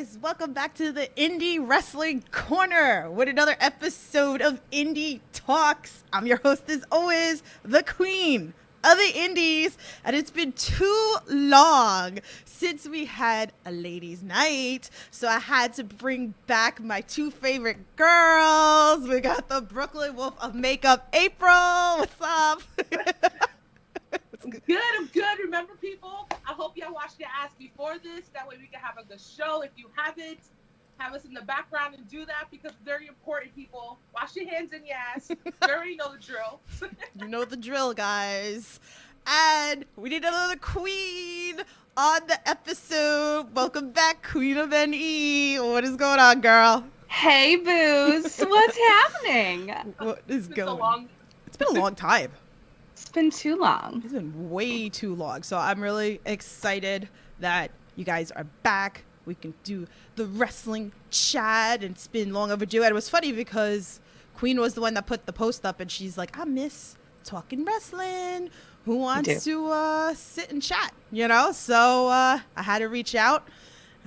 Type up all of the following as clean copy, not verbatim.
guys, welcome back to the Indie Wrestling Corner with another episode of Indie Talks. I'm your host as always, the Queen of the Indies, and it's been too long since we had a ladies' night, so I had to bring back my two favorite girls. We got the Brooklyn Wolf of Makeup, April. What's up? I'm good. Remember, people, I hope y'all washed your ass before this. That way we can have a good show. If you haven't, have us in the background and do that because it's very important, people. Wash your hands and your ass. You already know the drill. You know the drill, guys. And we need another queen on the episode. Welcome back, Queen of NE. What is going on, girl? Hey, Booze. What's happening? What is going so long. It's been a long time. It's been too long. It's been way too long. So I'm really excited that you guys are back. We can do the wrestling chat, and it's been long overdue. And it was funny because Queen was the one that put the post up, and she's like, I miss talking wrestling. Who wants to sit and chat, you know? So I had to reach out.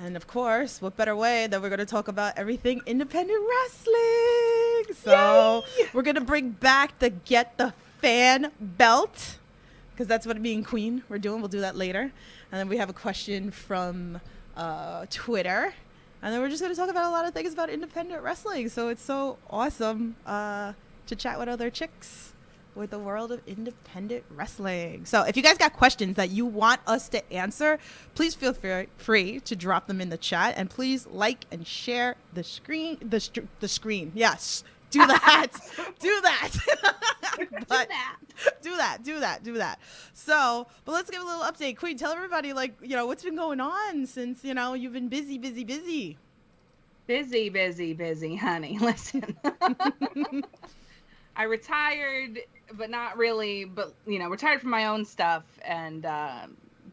And, of course, what better way than we're going to talk about everything independent wrestling. So we're going to bring back the Get the Fan belt, because that's what being Queen we're doing. We'll do that later. And then we have a question from Twitter. And then we're just going to talk about a lot of things about independent wrestling. So it's so awesome to chat with other chicks with the world of independent wrestling. So if you guys got questions that you want us to answer, please feel free to drop them in the chat. And please like and share the screen. The screen. Yes. Do that. Do that. Do that. So, but let's give a little update. Queen, tell everybody, like, you know, what's been going on since, you know, you've been busy. Busy, honey. Listen. I retired, but not really, but, you know, retired from my own stuff. And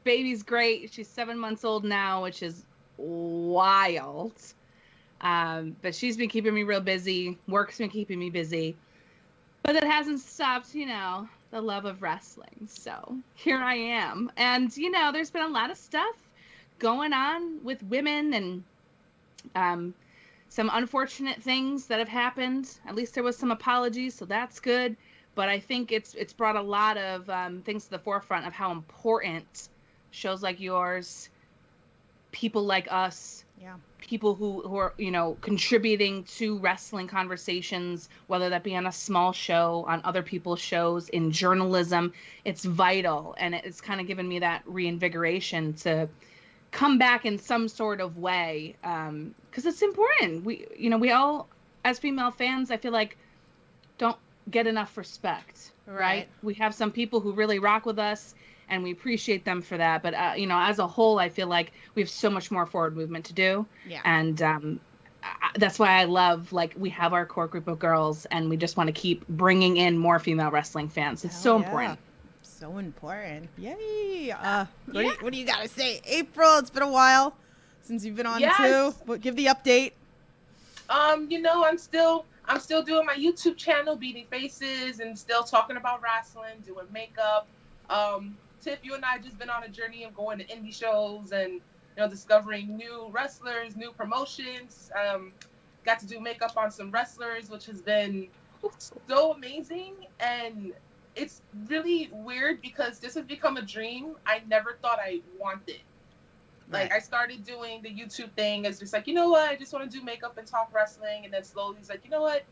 baby's great. She's 7 months old now, which is wild. But she's been keeping me real busy. Work's been keeping me busy. But it hasn't stopped, you know, the love of wrestling. So here I am. And, you know, there's been a lot of stuff going on with women and some unfortunate things that have happened. At least there was some apologies, so that's good. But I think it's brought a lot of things to the forefront of how important shows like yours, people like us, people who are, you know, contributing to wrestling conversations, whether that be on a small show, on other people's shows, in journalism. It's vital, and it's kind of given me that reinvigoration to come back in some sort of way, because it's important. We all, as female fans, I feel like don't get enough respect, right? We have some people who really rock with us, and we appreciate them for that. But, you know, as a whole, I feel like we have so much more forward movement to do. Yeah. And that's why I love, like, we have our core group of girls, and we just want to keep bringing in more female wrestling fans. It's so important. So important. Yay. What do you got to say? April, it's been a while since you've been on too. Give the update. You know, I'm still doing my YouTube channel, Beating Faces, and still talking about wrestling, doing makeup. Tiff, you and I just been on a journey of going to indie shows and, you know, discovering new wrestlers, new promotions. Got to do makeup on some wrestlers, which has been so amazing. And it's really weird because this has become a dream I never thought I wanted. Like, I started doing the YouTube thing as just like, you know what, I just want to do makeup and talk wrestling. And then slowly it's like, you know what,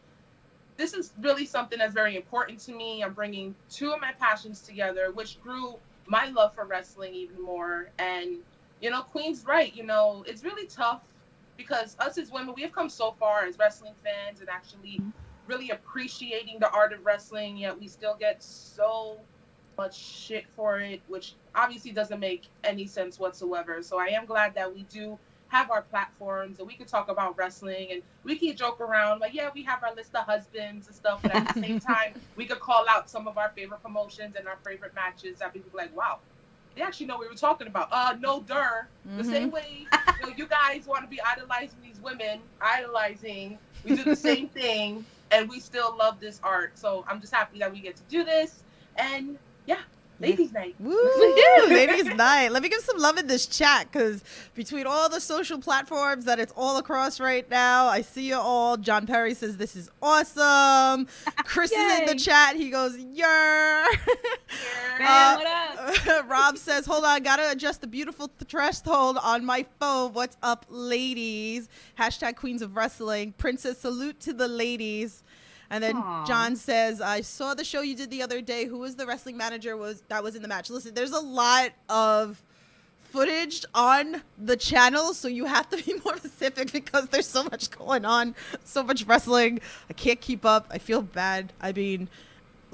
this is really something that's very important to me. I'm bringing two of my passions together, which grew my love for wrestling even more. And, you know, Queen's right. You know, it's really tough because us as women, we have come so far as wrestling fans and actually really appreciating the art of wrestling, yet we still get so much shit for it, which obviously doesn't make any sense whatsoever. So I am glad that we do have our platforms and we can talk about wrestling and we can joke around like, yeah, we have our list of husbands and stuff, but at the same time we could call out some of our favorite promotions and our favorite matches that people be like, wow, they actually know what we were talking about. The same way, you know, you guys want to be idolizing these women, we do the same thing and we still love this art. So I'm just happy that we get to do this. And yeah, Ladies' night. Woo! Ladies' night. Let me give some love in this chat, because between all the social platforms that it's all across right now, I see you all. John Perry says this is awesome. Chris is in the chat. He goes, "Yer." Man, what up? Rob says, "Hold on, gotta adjust the beautiful threshold on my phone. What's up, ladies? Hashtag Queens of Wrestling. Princess, salute to the ladies." And then John says, "I saw the show you did the other day. Who was the wrestling manager that was in the match?" Listen, there's a lot of footage on the channel, so you have to be more specific because there's so much going on, so much wrestling. I can't keep up. I feel bad. I mean,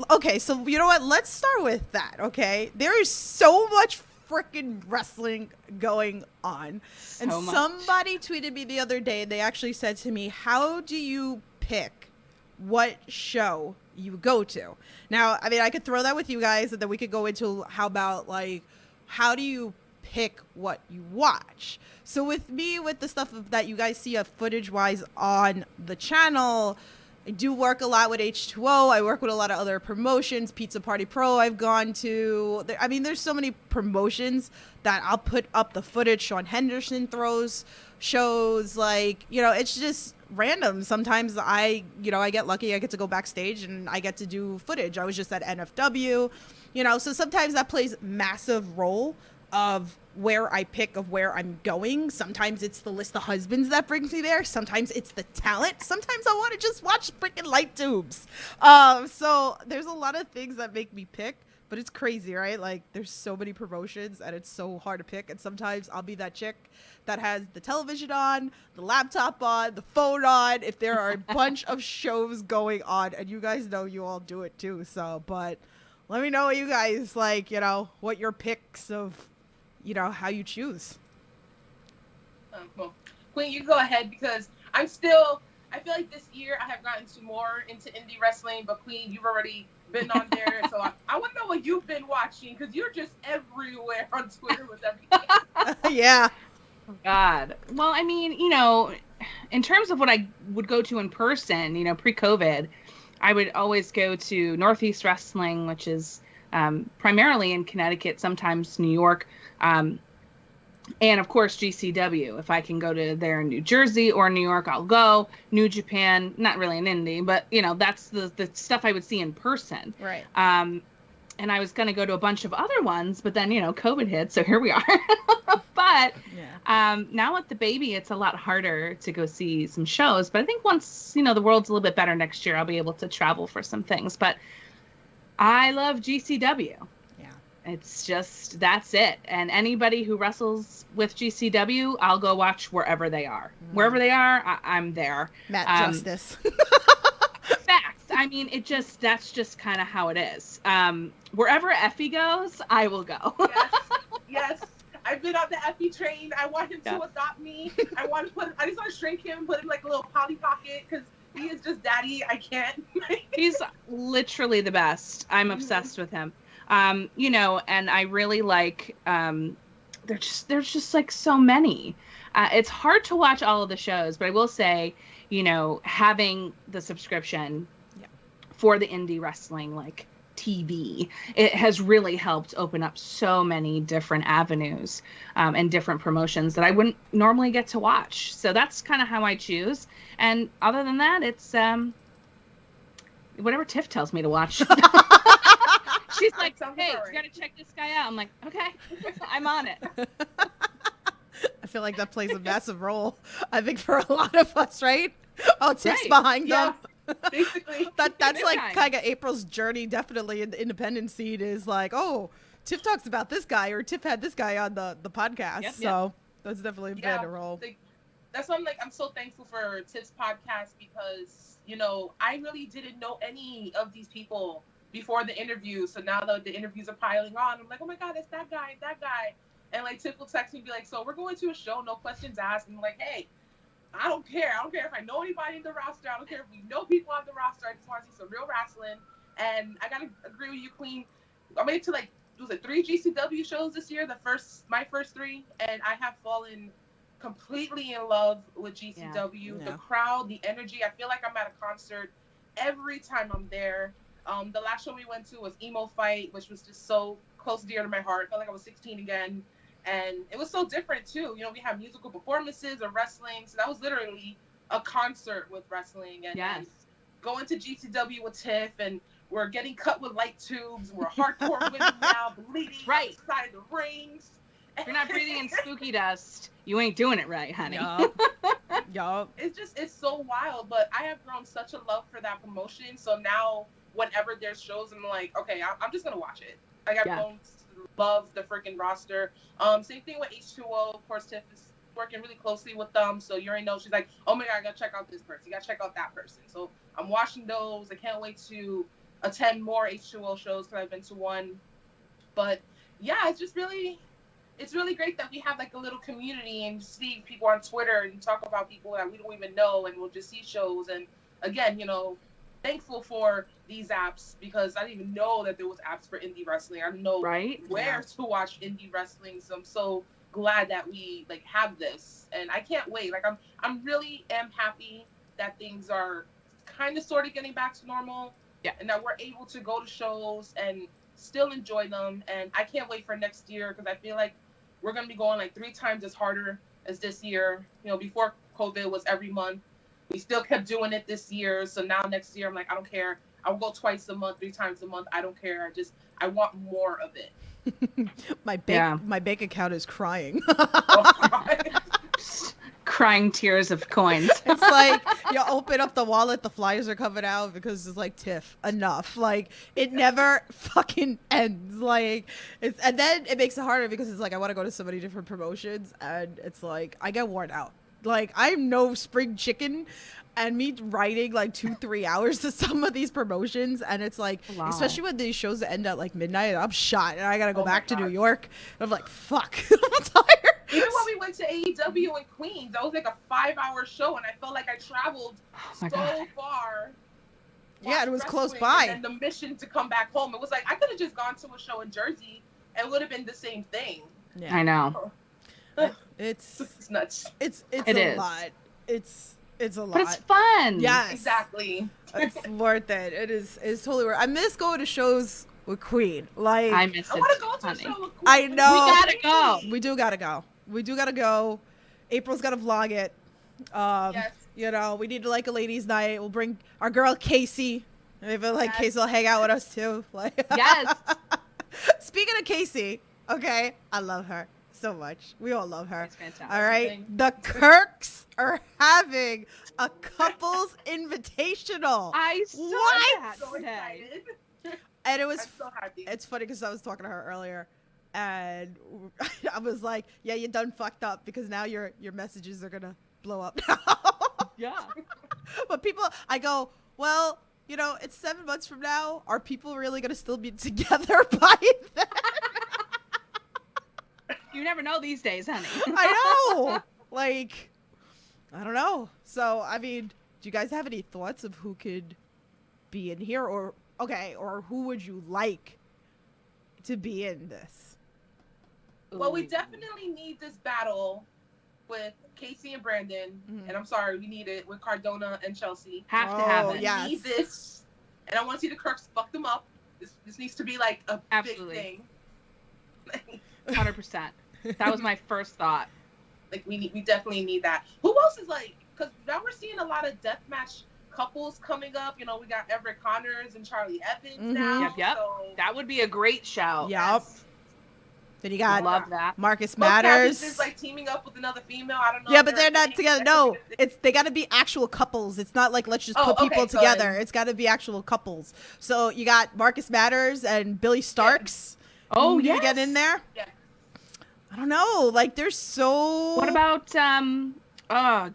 okay, so you know what? Let's start with that, okay? There is so much freaking wrestling going on. And somebody tweeted me the other day, and they actually said to me, "How do you pick what show you go to?" Now, I mean, I could throw that with you guys, and then we could go into how about, like, how do you pick what you watch? So with me, with the stuff that you guys see footage-wise on the channel, I do work a lot with H2O. I work with a lot of other promotions. Pizza Party Pro I've gone to. I mean, there's so many promotions that I'll put up the footage. Sean Henderson throws shows, like, you know, it's just random. Sometimes I get lucky. I get to go backstage and I get to do footage. I was just at NFW, you know, so sometimes that plays massive role of where I pick of where I'm going. Sometimes it's the list of husbands that brings me there. Sometimes it's the talent. Sometimes I want to just watch freaking light tubes. So there's a lot of things that make me pick, but it's crazy, right? Like, there's so many promotions and it's so hard to pick. And sometimes I'll be that chick that has the television on, the laptop on, the phone on, if there are a bunch of shows going on. And you guys know you all do it too. So, but let me know what you guys like, you know, what your picks of, you know, how you choose. Well, Queen, you go ahead, because I feel like this year I have gotten more into indie wrestling, but Queen, you've already been on there, so I want to know what you've been watching, because you're just everywhere on Twitter with everything. Yeah. Oh, God. Well, I mean, you know, in terms of what I would go to in person, you know, pre-COVID, I would always go to Northeast Wrestling, which is primarily in Connecticut, sometimes New York, and of course GCW. If I can go to there in New Jersey or New York, I'll go. New Japan, not really an indie, but you know, that's the stuff I would see in person. Right. And I was going to go to a bunch of other ones, but then, you know, COVID hit, so here we are. But now with the baby, it's a lot harder to go see some shows. But I think once, you know, the world's a little bit better next year, I'll be able to travel for some things. But I love GCW. Yeah. It's just, that's it. And anybody who wrestles with GCW, I'll go watch wherever they are. Wherever they are, I'm there. Matt Justice. Facts. I mean, that's just kind of how it is. Wherever Effie goes, I will go. Yes. I've been on the Effie train. I want him to adopt me. I just want to shrink him, put him like a little Polly Pocket, because he is just daddy. I can't. He's literally the best. I'm obsessed with him. You know, and I really like, there's just like so many. It's hard to watch all of the shows, but I will say, you know, having the subscription for the indie wrestling, like TV, it has really helped open up so many different avenues and different promotions that I wouldn't normally get to watch. So that's kind of how I choose. And other than that, it's whatever Tiff tells me to watch. She's like, "Hey, you got to check this guy out." I'm like, "Okay, I'm on it." I feel like that plays a massive role, I think, for a lot of us, right? Oh, Tiff's behind them. Basically. That's like kind of April's journey, definitely, in the independent scene, is like, oh, Tiff talks about this guy, or Tiff had this guy on the podcast. So that's definitely been a role. That's why I'm so thankful for Tiff's podcast, because, you know, I really didn't know any of these people before the interview. So now that the interviews are piling on, I'm like, oh my God, it's that guy. And like Tiff will text me and be like, so we're going to a show, no questions asked. And I'm like, hey, I don't care. I don't care if I know anybody in the roster. I don't care if we know people on the roster. I just want to see some real wrestling. And I gotta agree with you, Queen. I made it to 3 GCW shows this year, my first 3, and I have fallen completely in love with GCW. Yeah. The crowd, the energy. I feel like I'm at a concert every time I'm there. The last show we went to was Emo Fight, which was just so close dear to my heart. I felt like I was 16 again. And it was so different too. You know, we have musical performances of wrestling. So that was literally a concert with wrestling. And Yes. going to GCW with Tiff, and we're getting cut with light tubes. We're hardcore women now, bleeding Right. outside the rings. If you're not breathing in spooky dust, you ain't doing it right, honey. Yup. It's so wild, but I have grown such a love for that promotion. So now, whenever there's shows, I'm like, okay, I'm just gonna watch it. Like I've grown to love the freaking roster. Same thing with H2O. Of course, Tiff is working really closely with them, so you already know she's like, oh my god, I gotta check out this person. You gotta check out that person. So I'm watching those. I can't wait to attend more H2O shows because I've been to one. But yeah, it's really great that we have like a little community and see people on Twitter and talk about people that we don't even know, and we'll just see shows. And again, you know, thankful for these apps because I didn't even know that there was apps for indie wrestling. I didn't know where to watch indie wrestling. So I'm so glad that we like have this, and I can't wait. Like I'm really am happy that things are kind of sort of getting back to normal. Yeah. And that we're able to go to shows and still enjoy them. And I can't wait for next year because I feel like we're going to be going like 3 times as harder as this year. You know, before COVID was every month. We still kept doing it this year. So now next year, I'm like, I don't care. I'll go twice a month, 3 times a month. I don't care. I want more of it. my bank account is crying. Crying tears of coins. It's like you open up the wallet, the flyers are coming out because it's like, Tiff, enough. Like it never fucking ends. Like and then it makes it harder because it's like I want to go to so many different promotions, and it's like I get worn out. Like I'm no spring chicken, and me writing like 2-3 hours to some of these promotions, and it's like, especially when these shows end at like midnight, I'm shot, and I gotta go back to New York. And I'm like, fuck, I'm tired. Even when we went to AEW in Queens, that was like a 5-hour show, and I felt like I traveled far. Yeah, it was close by. And the mission to come back home, it was like I could have just gone to a show in Jersey, and it would have been the same thing. Yeah. I know. It's nuts. It's a lot. It's a lot. But it's fun. Yes. Exactly. It's worth it. It's totally worth it. I miss going to shows with Queen. Like I miss it. I want to go to a show with Queen. I know. We gotta go. We do gotta go. April's gotta vlog it. Yes. You know, we need like a ladies' night. We'll bring our girl Casey. Maybe like Casey will hang out with us too. Like yes. Speaking of Casey, okay, I love her so much. We all love her. It's fantastic. All right. The Kirks are having a couples invitational. I saw that So today. excited. And it was I'm so happy. it's funny because I was talking to her earlier, and I was like, yeah, you done fucked up because now your messages are gonna blow up now. Yeah. But people, I go, well, you know, it's 7 months from now. Are people really gonna still be together by then? You never know these days, honey. I know. Like, I don't know. So, I mean, do you guys have any thoughts of who could be in here, or who would you like to be in this? Well, we definitely need this battle with Casey and Brandon, and I'm sorry, we need it with Cardona and Chelsea. Have to have it. Yes. We need this, and I want to see the Kirks fuck them up. This needs to be like a Absolutely. big thing. 100%. That was my first thought. Like we definitely need that. Who else is like? Because now we're seeing a lot of deathmatch couples coming up. You know, we got Everett Connors and Charlie Evans now. Yep. So That would be a great shout. Yep. Then you got Love that. Marcus Both Matters. Is like teaming up with another female. I don't know. Yeah, but they're not together. No, they got to be actual couples. It's not like let's just put people together. It's got to be actual couples. So you got Marcus Matters and Billy Starks. Oh, you yes. get in there. Yeah. I don't know. Like, there's so. What about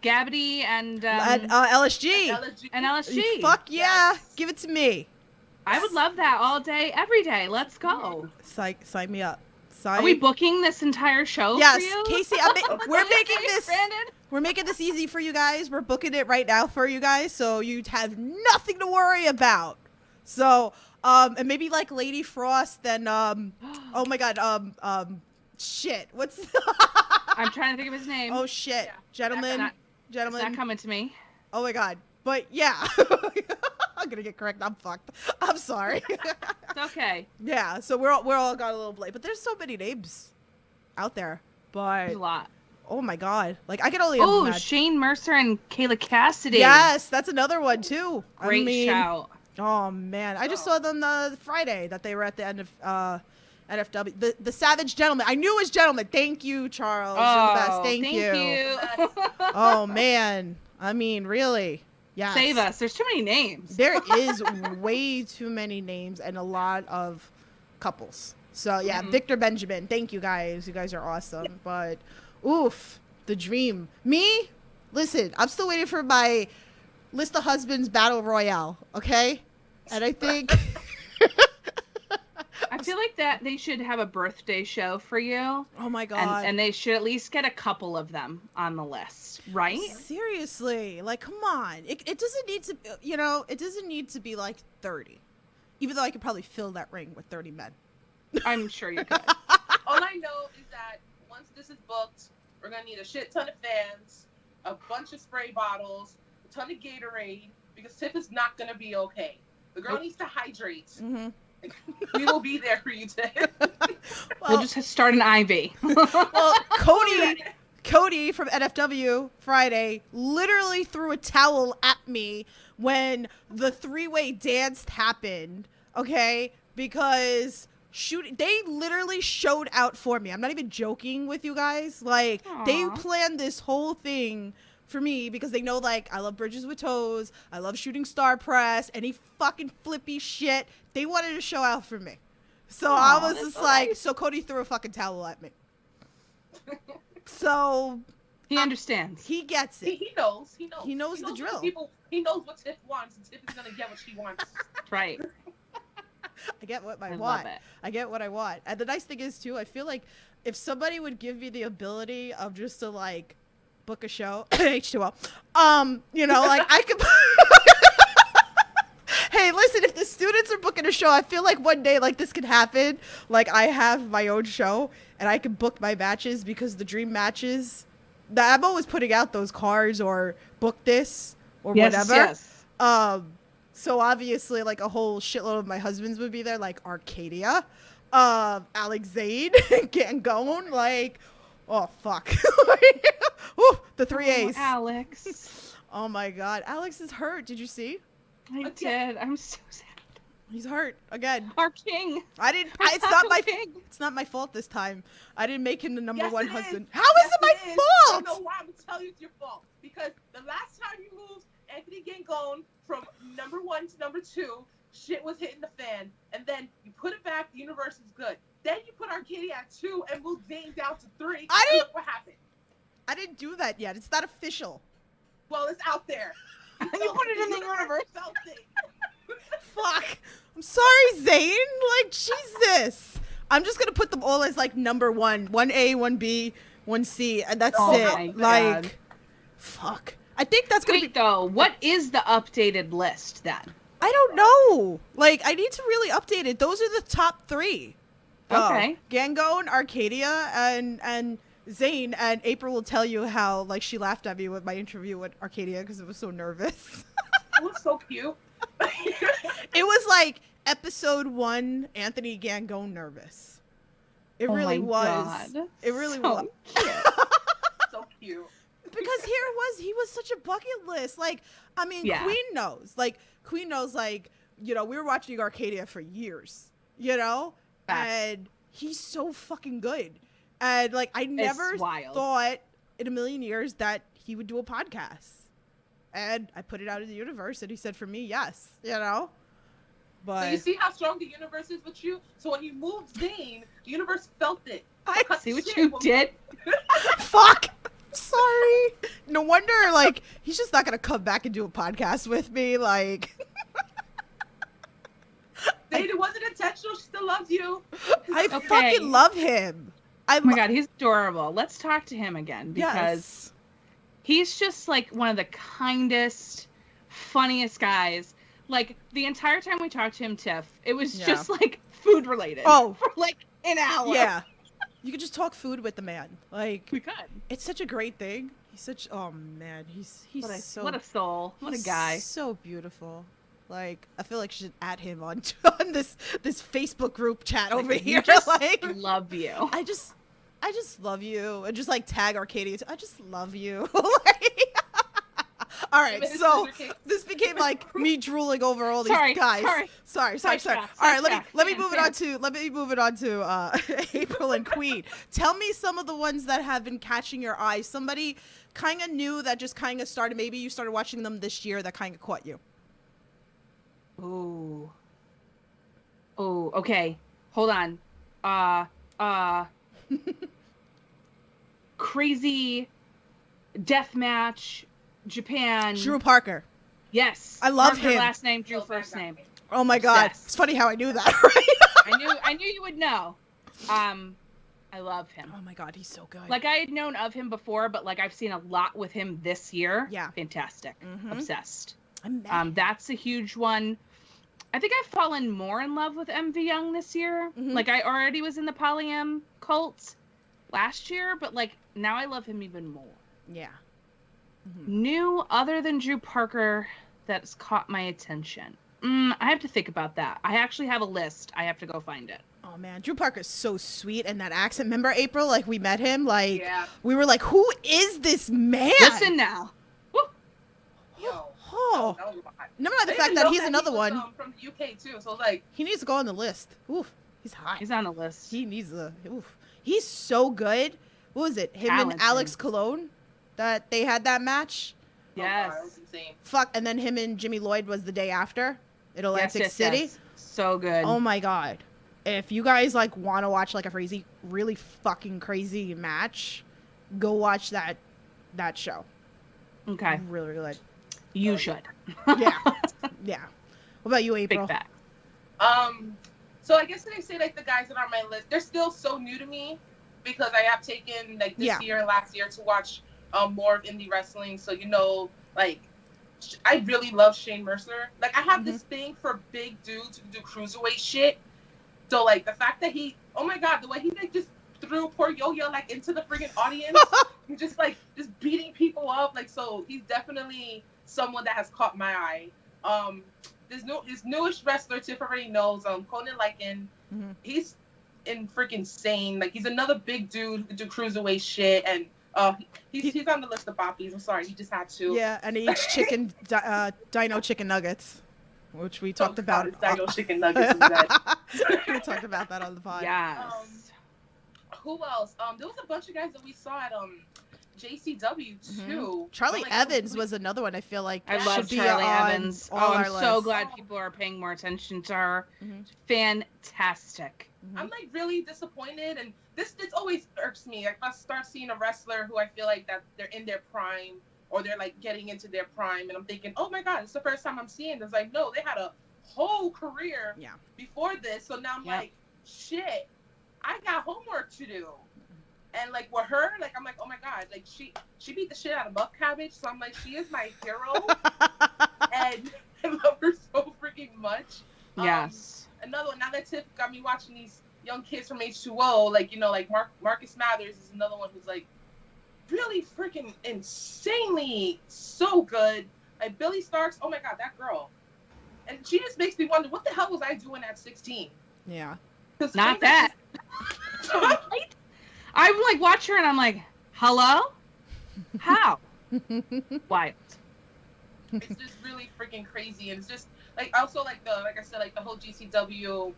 Gabby and LSG? And LSG? Fuck yeah! Yes. Give it to me. I would love that all day, every day. Let's go. Sign me up. Are we booking this entire show Yes, for you? Casey. We're making this. Brandon? We're making this easy for you guys. We're booking it right now for you guys, so you have nothing to worry about. So, and maybe like Lady Frost, then oh my God, shit. What's? I'm trying to think of his name. Oh shit, Yeah. gentlemen. It's not coming to me. Oh my God, but yeah. I'm gonna get correct. I'm fucked. I'm sorry. It's okay. Yeah, so we're all got a little blade, but there's so many names out there. But There's a lot. oh my god, like I can only Oh, imagine. Shane Mercer and Kayla Cassidy. Yes, that's another one too. Great shout. Oh man, I just saw them Friday that they were at the end of NFW. The Savage Gentleman. I knew it was Gentleman. Thank you, Charles. You're the best. Thank you. Oh man, I mean really. Yeah. Save us. There's too many names. There is way too many names and a lot of couples. So yeah, Victor Benjamin. Thank you guys. You guys are awesome. Yeah. But oof, the dream. Me? Listen, I'm still waiting for my List of Husbands Battle Royale. Okay, and I think. I feel like that they should have a birthday show for you. Oh my god. And they should at least get a couple of them on the list, right? Seriously, like come on. It doesn't need to, it doesn't need to be like 30. Even though I could probably fill that ring with 30 men. I'm sure you could. All I know is that once this is booked, we're going to need a shit ton of fans, a bunch of spray bottles, a ton of Gatorade, because Tiff is not going to be okay. The girl needs to hydrate. Mm-hmm. We will be there for you, Tiff. We'll just start an IV. Well, Cody from NFW Friday literally threw a towel at me when the three-way dance happened, okay? Because they literally showed out for me. I'm not even joking with you guys. Like, they planned this whole thing for me because they know, like, I love bridges with toes. I love shooting star press. Any fucking flippy shit. They wanted to show out for me. So I was just like, so Cody threw a fucking towel at me. So he understands. He gets it. He knows. He knows the drill. He knows what Tiff wants, and Tiff is gonna get what she wants. Right. I get what I want. I get what I want. And the nice thing is too, I feel like if somebody would give me the ability of just to like book a show, H2O, like I could. Hey, listen, if the students are booking a show, I feel like one day like this could happen. Like I have my own show and I can book my matches because the dream matches that I'm always putting out those cards or book this or whatever. Yes. So obviously like a whole shitload of my husbands would be there, like Arcadia, Alex Zane, Gangone, like, oh fuck. Ooh, the 3 A's. Alex. Oh my god. Alex is hurt. Did you see? I did. I'm so sad. He's hurt again. Our king. It's not my fault this time. I didn't make him the number one husband. How is it my fault? I don't know why I'm gonna tell you it's your fault. Because the last time you moved Anthony Gangone from number 1 to number 2, shit was hitting the fan. And then you put it back, the universe is good. Then you put Arcadia at 2 and moved Zane down to 3. Look what happened. I didn't do that yet. It's not official. Well, it's out there. You put it in the universe. Fuck. I'm sorry, Zane. Like, Jesus. I'm just going to put them all as, like, number 1. 1A, 1B, 1C, and that's it. Like, God. Fuck. I think that's going to be... though, what is the updated list, then? I don't know. Like, I need to really update it. Those are the top 3. Okay. Gangone, Arcadia, and Zane, and April will tell you how, like, she laughed at me with my interview with Arcadia because it was so nervous. It was so cute. It was like episode 1, Anthony Gangone nervous. It really was. God. It really was. Cute. So cute. Because he was such a bucket list. Like, I mean, yeah. Queen knows, like, we were watching Arcadia for years, and he's so fucking good. And, like, I never thought in a million years that he would do a podcast. And I put it out in the universe, and he said, for me, yes, But so you see how strong the universe is with you? So when you moved Zane, the universe felt it. I see what you did. Fuck. Sorry. No wonder, like, he's just not going to come back and do a podcast with me. Like... Zane, it wasn't intentional. She still loves you. I fucking love him. Oh my god, he's adorable. Let's talk to him again because he's just like one of the kindest, funniest guys. Like the entire time we talked to him, Tiff, it was just like food related. Oh, for like an hour. Yeah, you could just talk food with the man. Like we could. It's such a great thing. He's such. Oh man, he's what a soul. What a guy. So beautiful. Like, I feel like she should add him on on this Facebook group chat over Like, here. you just Like, love you. I just love you, and just like tag Arcadia. I just love you. Like, all right, so this became like me drooling over all these guys. Sorry. All right, let me move it on to April and Queen. Tell me some of the ones that have been catching your eye. Somebody kind of new that just kind of started. Maybe you started watching them this year that kind of caught you. Oh, okay. Hold on. Crazy deathmatch, Japan. Drew Parker. Yes. I love Parker him. Last name, Drew first name. Oh my God. Obsessed. It's funny how I knew that, right? I knew you would know. I love him. Oh my God, he's so good. Like, I had known of him before, but like I've seen a lot with him this year. Yeah. Fantastic. Mhm. Obsessed. I'm mad. That's a huge one. I think I've fallen more in love with MV Young this year. Mhm. Like, I already was in the polyam cult last year, but like now I love him even more. Yeah. Mhm. New other than Drew Parker that's caught my attention. I have to think about that. I actually have a list. I have to go find it. Oh man, Drew Parker's so sweet, and that accent. Remember April? Like, we met him. Like, Yeah. we were like, "Who is this man?" Listen now. Woo. Yo. Oh, That was a lot. never I mind the didn't fact know that he's he another was, one. from the UK too. So like, He needs to go on the list. Oof, he's hot. He's on the list. He needs a. Oof, he's so good. What was it? Him Talented. and Alex Cologne, that they had that match. oh Yes. God, that was insane. Fuck, and then him and Jimmy Lloyd was the day after at Atlantic Yes, City. yes. So good. Oh my God. If you guys like want to watch like a crazy, really fucking crazy match, go watch that show. Okay. Really, really good. You should. Yeah. Yeah. What about you, April? Big fact. So I guess they say like the guys that are on my list, they're still so new to me because I have taken like this Yeah. year and last year to watch more of indie wrestling. So like I really love Shane Mercer. Like I have this thing for big dudes who do cruiserweight shit. So like the fact that oh my God, the way he like just threw poor Yo-Yo like into the freaking audience, and just beating people up. Like, so he's definitely someone that has caught my eye. His newest wrestler, Tiff already knows, Conan Lycan. Mhm. He's insane. Like, he's another big dude who can do cruiserweight shit, and he's on the list of boppies. I'm sorry, he just had to. Yeah, and he eats chicken, dino chicken nuggets, which we talked about. Dino chicken nuggets. Is that. We talked about that on the pod. Yes. Who else? There was a bunch of guys that we saw at JCW too. Charlie Like, Evans was another one I feel like I should love be Charlie on Evans. all I'm our so lists. glad people are paying more attention to her. Mhm. Fantastic. I'm like really disappointed, and this always irks me. Like, I start seeing a wrestler who I feel like that they're in their prime or they're like getting into their prime, and I'm thinking, oh my God, it's the first time I'm seeing this. Like, no, they had a whole career before this, so now I'm like, shit, I got homework to do. And like with her, like I'm like, oh my God, like she beat the shit out of Buck Cabbage, so I'm like, she is my hero, and I love her so freaking much. Yes. Another one, now that Tiff got me watching these young kids from H2O, like, like Marcus Mathers is another one who's like really freaking insanely so good. Like Billy Starks, oh my God, that girl. And she just makes me wonder, what the hell was I doing at 16? Yeah. Not that. I like watch her and I'm like, hello? How? Wild. It's just really freaking crazy. And it's just like also like I said, like the whole GCW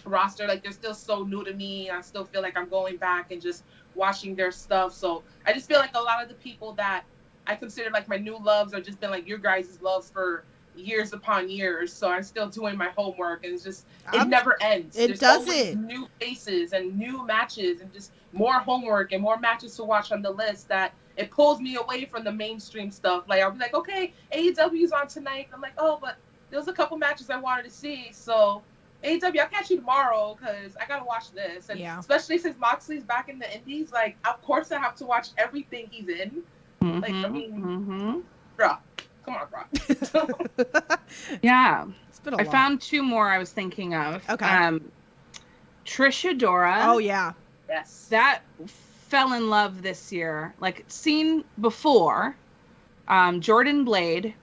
roster, like they're still so new to me. I still feel like I'm going back and just watching their stuff. So I just feel like a lot of the people that I consider like my new loves are just been like your guys' loves for years upon years. So I'm still doing my homework, and it's just it never ends. It There's doesn't. always new faces and new matches and just more homework and more matches to watch on the list that it pulls me away from the mainstream stuff. Like I'll be like, okay, AEW's on tonight. I'm like, oh, but there was a couple matches I wanted to see. So AEW, I'll catch you tomorrow because I gotta watch this. And especially since Moxley's back in the indies, like of course I have to watch everything he's in. Like I mean, bro, come on, bro. Yeah. It's been a I lot. found two more I was thinking of. Okay. Trish Adora. Oh yeah. Yes. That fell in love this year. Like seen before. Jordan Blade.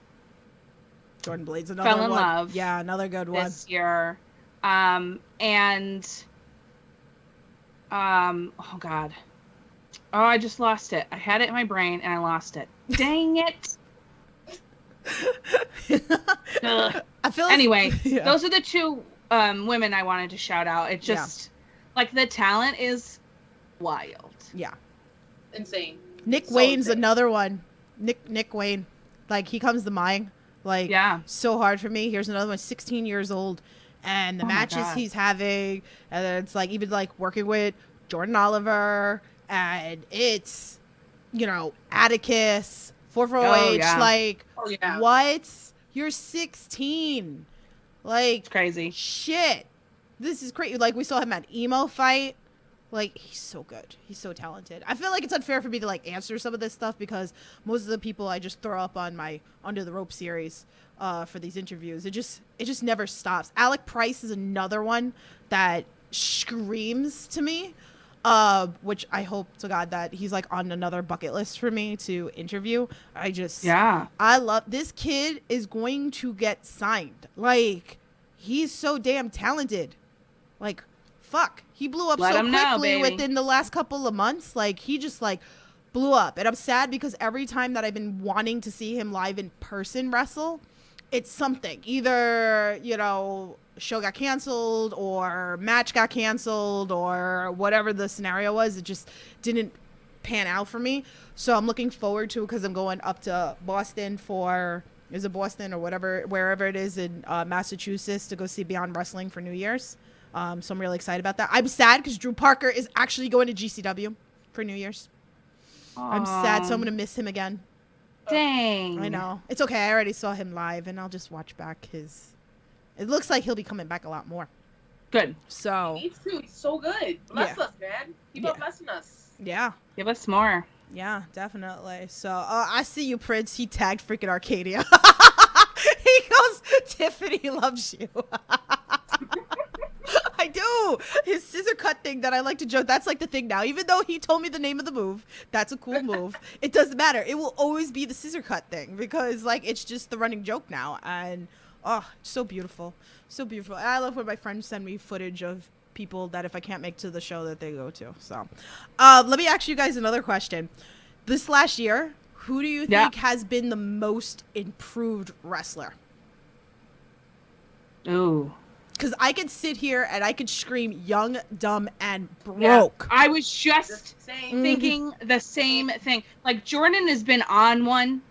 Jordan Blade's another fell in one. love. Yeah, another good one. This year. Oh God. Oh, I just lost it. I had it in my brain and I lost it. Dang it. I feel anyway, yeah. Those are the two women I wanted to shout out. It just like the talent is wild. Yeah. Insane. Nick So Wayne's insane. another one. Nick Wayne. Like he comes to mind. Like so hard for me. Here's another one, 16 years old. And the matches he's having, and then it's like even like working with Jordan Oliver, and it's, you know, Atticus, 44H, like what? You're 16. Like it's crazy. Shit. This is crazy. Like we saw him at Emo Fight. Like he's so good. He's so talented. I feel like it's unfair for me to like answer some of this stuff because most of the people I just throw up on my Under the Rope series for these interviews, it just never stops. Alec Price is another one that screams to me, which I hope to God that he's like on another bucket list for me to interview. I love this kid. Is going to get signed. Like he's so damn talented. Like fuck, he blew up so quickly within the last couple of months. Like he just like blew up, and I'm sad because every time that I've been wanting to see him live in person wrestle, it's something. Either, you know, show got canceled or match got canceled or whatever the scenario was. It just didn't pan out for me. So I'm looking forward to it because I'm going up to Boston for, is it Boston or whatever, wherever it is in Massachusetts to go see Beyond Wrestling for New Year's. So I'm really excited about that. I'm sad because Drew Parker is actually going to GCW for New Year's. I'm sad, so I'm going to miss him again. Dang. I know. It's okay. I already saw him live, and I'll just watch back his... It looks like he'll be coming back a lot more. Good. So... He needs to. He's so good. Bless us, man. Keep on blessing us. Yeah. Give us more. Yeah, definitely. So, I see you, Prince. He tagged freaking Arcadia. He goes, Tiffany loves you. I do. His scissor cut thing that I like to joke, that's like the thing now. Even though he told me the name of the move, that's a cool move. It doesn't matter. It will always be the scissor cut thing because like it's just the running joke now. And so beautiful. So beautiful. And I love when my friends send me footage of people that if I can't make to the show that they go to. So let me ask you guys another question. This last year, who do you think has been the most improved wrestler? Ooh. Because I could sit here and I could scream young, dumb, and broke. I was just thinking the same thing. Like, Jordan has been on one,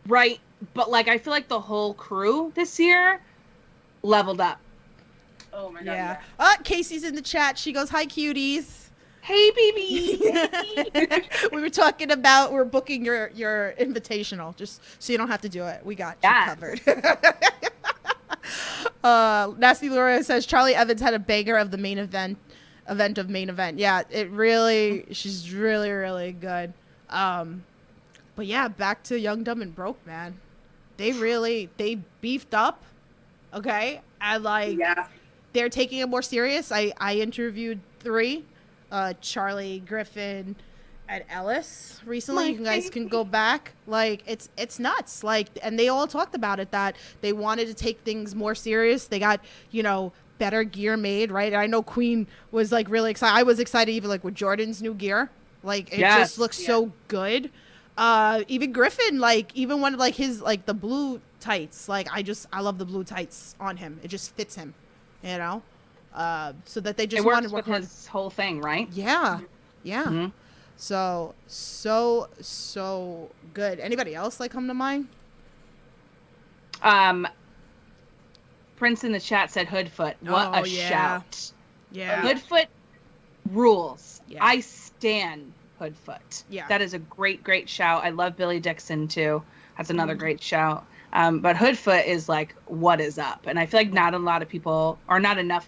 right? But, like, I feel like the whole crew this year leveled up. Oh, my God. Yeah. Casey's in the chat. She goes, hi, cuties. Hey, baby. We were talking about, we're booking your invitational just so you don't have to do it. We got you covered. Nasty Laura says Charlie Evans had a banger of the main event of main event. Yeah, she's really, really good. But yeah, back to Young, Dumb, and Broke, man. They beefed up. Okay. And like, they're taking it more serious. I interviewed 3, Charlie, Griffin, and Ellis recently. You guys can go back. Like it's nuts. Like, and they all talked about it, that they wanted to take things more serious. They got, you know, better gear made, right? And I know Queen was like really excited. I was excited even like with Jordan's new gear. Like it just looks so good. Even Griffin, like even when like his like the blue tights, like I love the blue tights on him. It just fits him, you know. So that they just wanted to work on his whole thing, right? Yeah. Mm-hmm. So good. Anybody else like come to mind? Prince in the chat said Hoodfoot. What a shout. Yeah. Hoodfoot rules. Yeah. I stan Hoodfoot. Yeah. That is a great, great shout. I love Billy Dixon too. That's another great shout. But Hoodfoot is like, what is up? And I feel like not enough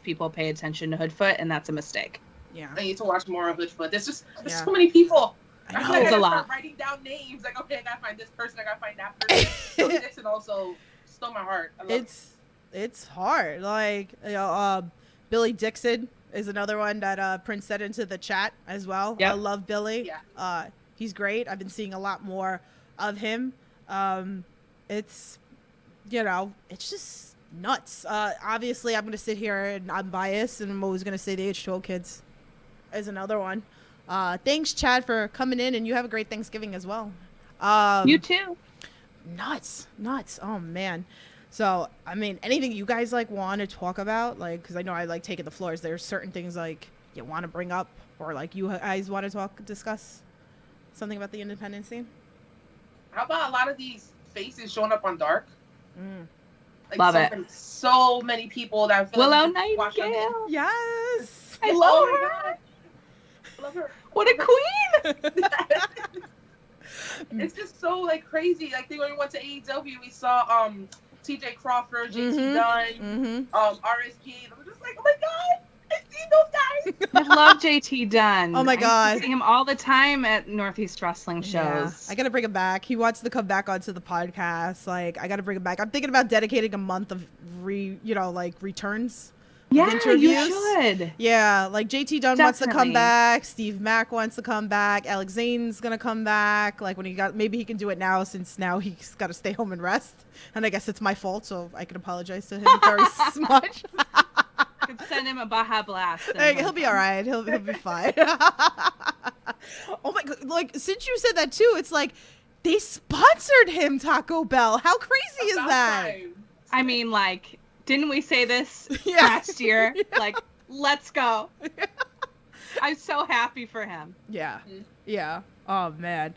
people pay attention to Hoodfoot, and that's a mistake. Yeah. I need to watch more of Hoodfoot. There's so many people. I feel like it's a lot. Writing down names. Like, okay, I gotta find this person. I gotta find that person. Billy Dixon also stole my heart. It's hard. Like, you know, Billy Dixon is another one that Prince said into the chat as well. Yep. I love Billy. Yeah. He's great. I've been seeing a lot more of him. It's you know, it's just nuts. Obviously, I'm going to sit here and I'm biased, and I'm always going to say the H2O kids is another one. Thanks, Chad, for coming in, and you have a great Thanksgiving as well. You too. Nuts. Oh, man. So, I mean, anything you guys, like, want to talk about? Like, because I know I like taking the floors. There's certain things, like, you want to bring up, or, like, you guys want to discuss something about the independent scene? How about a lot of these faces showing up on Dark? Like, Love it. So many people that I feel Willow like Nightingale. Yes. I love her. Love her. What a queen. It's just so like crazy. Like when we went to AEW, we saw TJ Crawford, JT Dunn, RSP. I'm just like, oh my god, I've seen those guys. I love JT Dunn. Oh my god, I see him all the time at Northeast Wrestling shows. Yeah. I gotta bring him back. He wants to come back onto the podcast. Like, I gotta bring him back. I'm thinking about dedicating a month of returns. Yeah, interviews. You should. Yeah, like JT Dunn wants to come back. Steve Mack wants to come back. Alex Zane's gonna come back. Like maybe he can do it now, since now he's got to stay home and rest. And I guess it's my fault, so I can apologize to him very much. Could send him a Baja Blast. He'll be all right. He'll be fine. Oh my god! Like, since you said that too, it's like they sponsored him, Taco Bell. How crazy is that? I mean, like, didn't we say this last year? Yeah. Like, let's go. I'm so happy for him. Yeah. Yeah. Oh, man.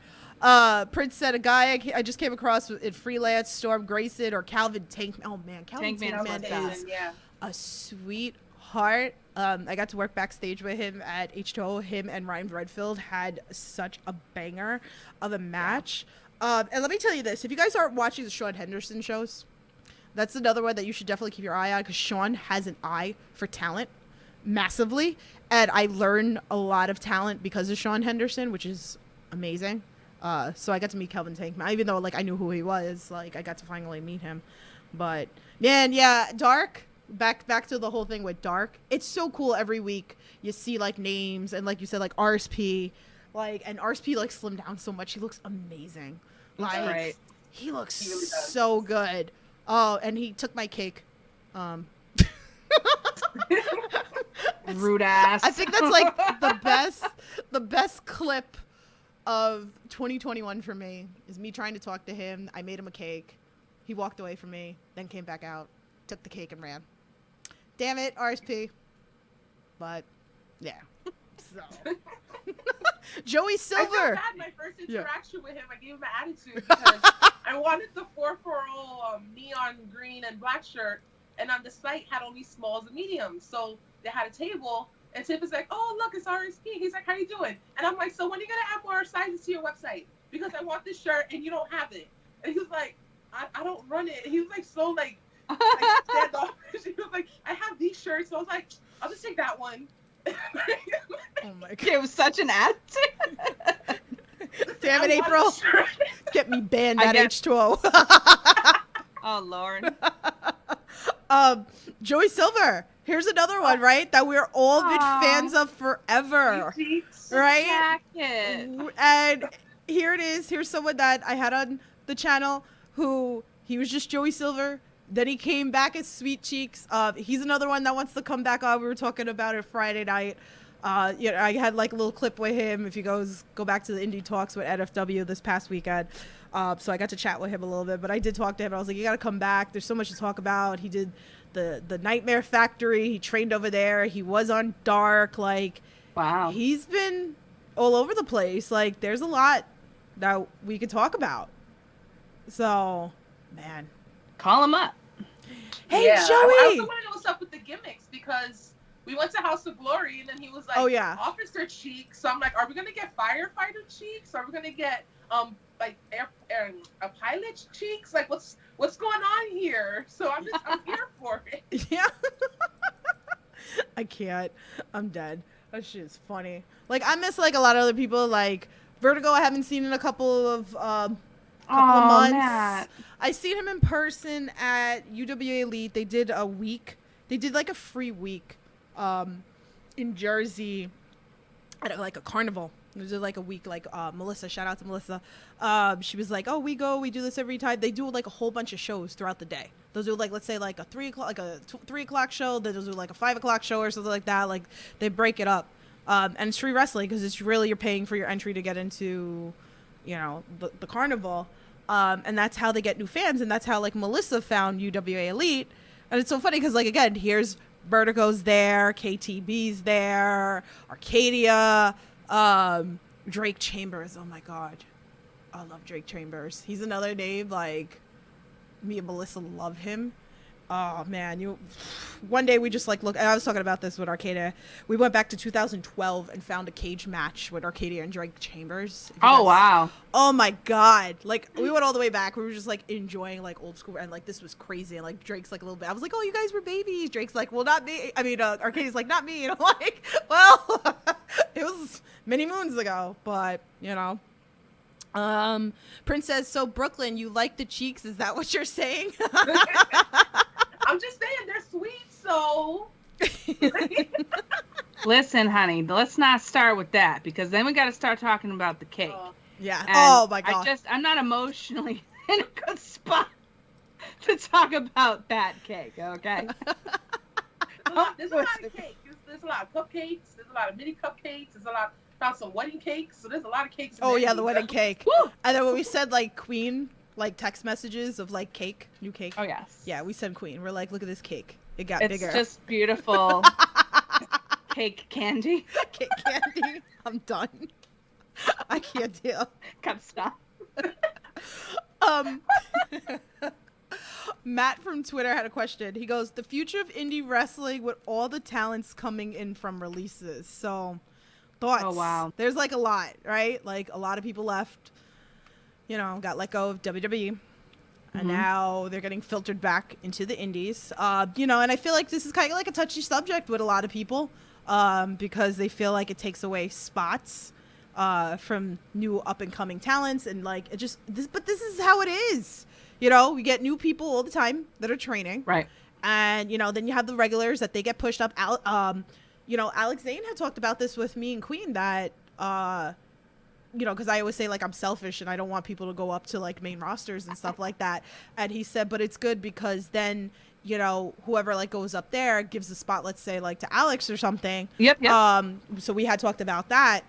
Prince said a guy I just came across in freelance, Storm Grayson or Calvin Tankman. Oh, man. Calvin Tankman is a sweetheart. I got to work backstage with him at H2O. Him and Ryan Redfield had such a banger of a match. And let me tell you this. If you guys aren't watching the Sean Henderson shows, that's another one that you should definitely keep your eye on, because Sean has an eye for talent massively. And I learned a lot of talent because of Sean Henderson, which is amazing. So I got to meet Calvin Tankman, even though like I knew who he was. Like, I got to finally meet him. But man, yeah, Dark. Back to the whole thing with Dark. It's so cool. Every week you see like names, and like you said, like RSP, and RSP like slimmed down so much. He looks amazing. Like, he looks really so good. Oh, and he took my cake. Rude ass. I think that's like the best clip of 2021 for me is me trying to talk to him. I made him a cake. He walked away from me, then came back out, took the cake and ran. Damn it, RSP. But yeah. So Joey Silver. I had my first interaction with him. I gave him an attitude because I wanted the 440 neon green and black shirt, and on the site had only smalls and mediums. So they had a table, and Tiff is like, "Oh, look, it's RSP." He's like, "How you doing?" And I'm like, "So when are you gonna add more sizes to your website? Because I want this shirt and you don't have it." And he was like, I don't run it. And he was like so like standoffish. He was like, "I have these shirts." So I was like, "I'll just take that one." Oh my god. It was such an attitude. Damn it, April. Get me banned at H2O. Oh, Lord. Joey Silver. Here's another one, right? That we're all been fans of forever. Right? And here it is. Here's someone that I had on the channel who he was just Joey Silver. Then he came back as Sweet Cheeks. He's another one that wants to come back on. We were talking about it Friday night. I had like a little clip with him. If you go back to the Indie Talks with NFW this past weekend. So I got to chat with him a little bit, but I did talk to him. I was like, you got to come back. There's so much to talk about. He did the Nightmare Factory. He trained over there. He was on Dark. Like, wow. He's been all over the place. Like, there's a lot that we could talk about. So, man. Call him up. Hey, yeah. Joey! I also want to know what's up with the gimmicks, because we went to House of Glory and then he was like, oh, yeah, Officer Cheeks. So I'm like, are we going to get Firefighter Cheeks? Are we going to get like a pilot cheeks? Like, what's going on here? So I'm here for it. Yeah. I can't. I'm dead. That shit is funny. Like, I miss like a lot of other people. Like Vertigo, I haven't seen in a couple of months. Matt. I seen him in person at UWA Elite. They did a week. They did like a free week in Jersey at like a carnival. There's like a week, like Melissa, shout out to Melissa. She was like, oh, we do this every time. They do like a whole bunch of shows throughout the day. Those are like, let's say like a 3 o'clock show. Then those are like a 5 o'clock show or something like that. Like they break it up. And it's free wrestling because it's really, you're paying for your entry to get into, you know, the carnival. And that's how they get new fans. And that's how like Melissa found UWA Elite. And it's so funny because like, again, here's Vertigo's there, KTB's there, Arcadia, Drake Chambers. Oh my God. I love Drake Chambers. He's another name, like me and Melissa love him. Oh man, one day we just like look, and I was talking about this with Arcadia. We went back to 2012 and found a cage match with Arcadia and Drake Chambers. Wow. Oh my God. Like we went all the way back. We were just like enjoying like old school, and like this was crazy. And like Drake's like a little bit, I was like, oh, you guys were babies. Drake's like, well, not me. I mean, Arcadia's like, not me. And I'm like, well, it was many moons ago, but you know. Prince says, so Brooklyn, you like the cheeks? Is that what you're saying? I'm just saying they're sweet, so. Listen, honey, let's not start with that because then we got to start talking about the cake. Yeah. And oh my God. I'm not emotionally in a good spot to talk about that cake. Okay. There's a lot of cake. There's a lot of cupcakes. There's a lot of mini cupcakes. There's a lot. Found some wedding cakes. So there's a lot of cakes. Oh yeah, the wedding cake. Woo! And then when we said like Queen, like text messages of like cake, new cake. Oh yes. Yeah, we sent Queen. We're like, look at this cake. It got bigger. It's just beautiful. Cake candy. Cake candy. I'm done. I can't deal. Gotta stop. Matt from Twitter had a question. He goes, the future of indie wrestling with all the talents coming in from releases. So thoughts. Oh wow. There's like a lot, right? Like a lot of people left, you know, got let go of WWE. And now they're getting filtered back into the indies. You know, and I feel like this is kind of like a touchy subject with a lot of people because they feel like it takes away spots from new up and coming talents. And like, it just, but this is how it is. You know, we get new people all the time that are training. Right. And, you know, then you have the regulars that they get pushed up. You know, Alex Zane had talked about this with me and Queen that, you know, because I always say, like, I'm selfish and I don't want people to go up to, like, main rosters and stuff like that. And he said, but it's good because then, you know, whoever, like, goes up there gives the spot, let's say, like, to Alex or something. Yep. So we had talked about that.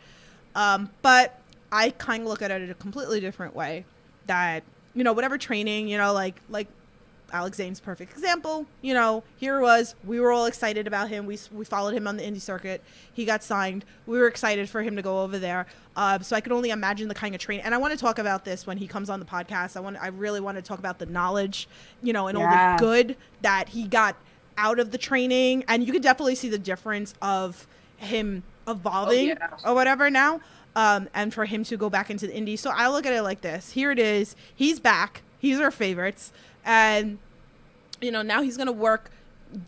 But I kind of look at it in a completely different way that, you know, whatever training, you know, like Alex Zane's perfect example, you know, here was, we were all excited about him. We followed him on the indie circuit. He got signed. We were excited for him to go over there. So I could only imagine the kind of training. And I want to talk about this when he comes on the podcast. I really want to talk about the knowledge, you know, and all the good that he got out of the training. And you could definitely see the difference of him evolving or whatever now. And for him to go back into the indie. So I look at it like this. Here it is. He's back. He's our favorites. And, you know, now he's going to work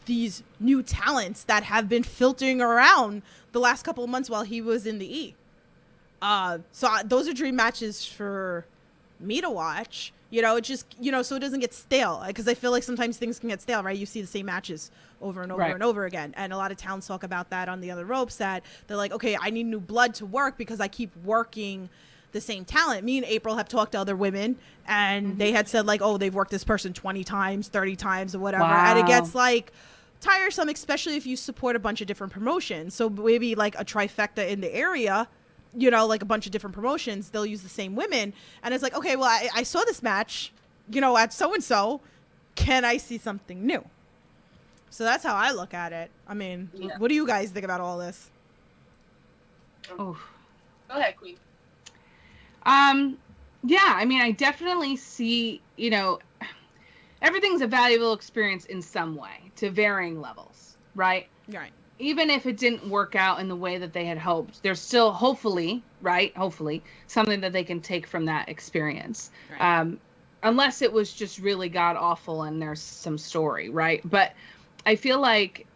these new talents that have been filtering around the last couple of months while he was in the E. So those are dream matches for me to watch. You know, it just, you know, so it doesn't get stale. Because I feel like sometimes things can get stale, right? You see the same matches over and over and over again. And a lot of talents talk about that on the other ropes, that they're like, okay, I need new blood to work because I keep working the same talent. Me and April have talked to other women and they had said like, oh, they've worked this person 20 times, 30 times or whatever. Wow. And it gets like tiresome, especially if you support a bunch of different promotions. So maybe like a trifecta in the area, you know, like a bunch of different promotions, they'll use the same women. And it's like, okay, well, I saw this match, you know, at so-and-so. Can I see something new? So that's how I look at it. I mean, what do you guys think about all this? Oh, go ahead, Queen. Yeah, I mean, I definitely see, you know, everything's a valuable experience in some way to varying levels, right? Right. Even if it didn't work out in the way that they had hoped, there's still hopefully something that they can take from that experience. Right. Unless it was just really god awful and there's some story, right? But I feel like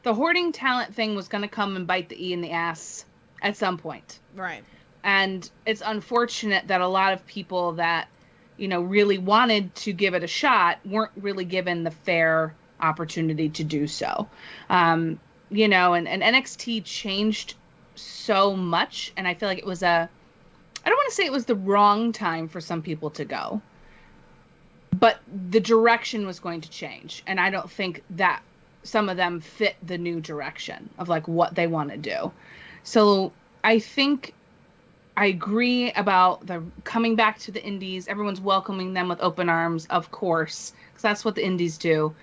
the hoarding talent thing was going to come and bite the E in the ass at some point. Right. And it's unfortunate that a lot of people that, you know, really wanted to give it a shot weren't really given the fair opportunity to do so. You know, and NXT changed so much, and I feel like it was I don't want to say it was the wrong time for some people to go, but the direction was going to change, and I don't think that some of them fit the new direction of like what they want to do. So I think I agree about the coming back to the indies. Everyone's welcoming them with open arms, of course, because that's what the indies do.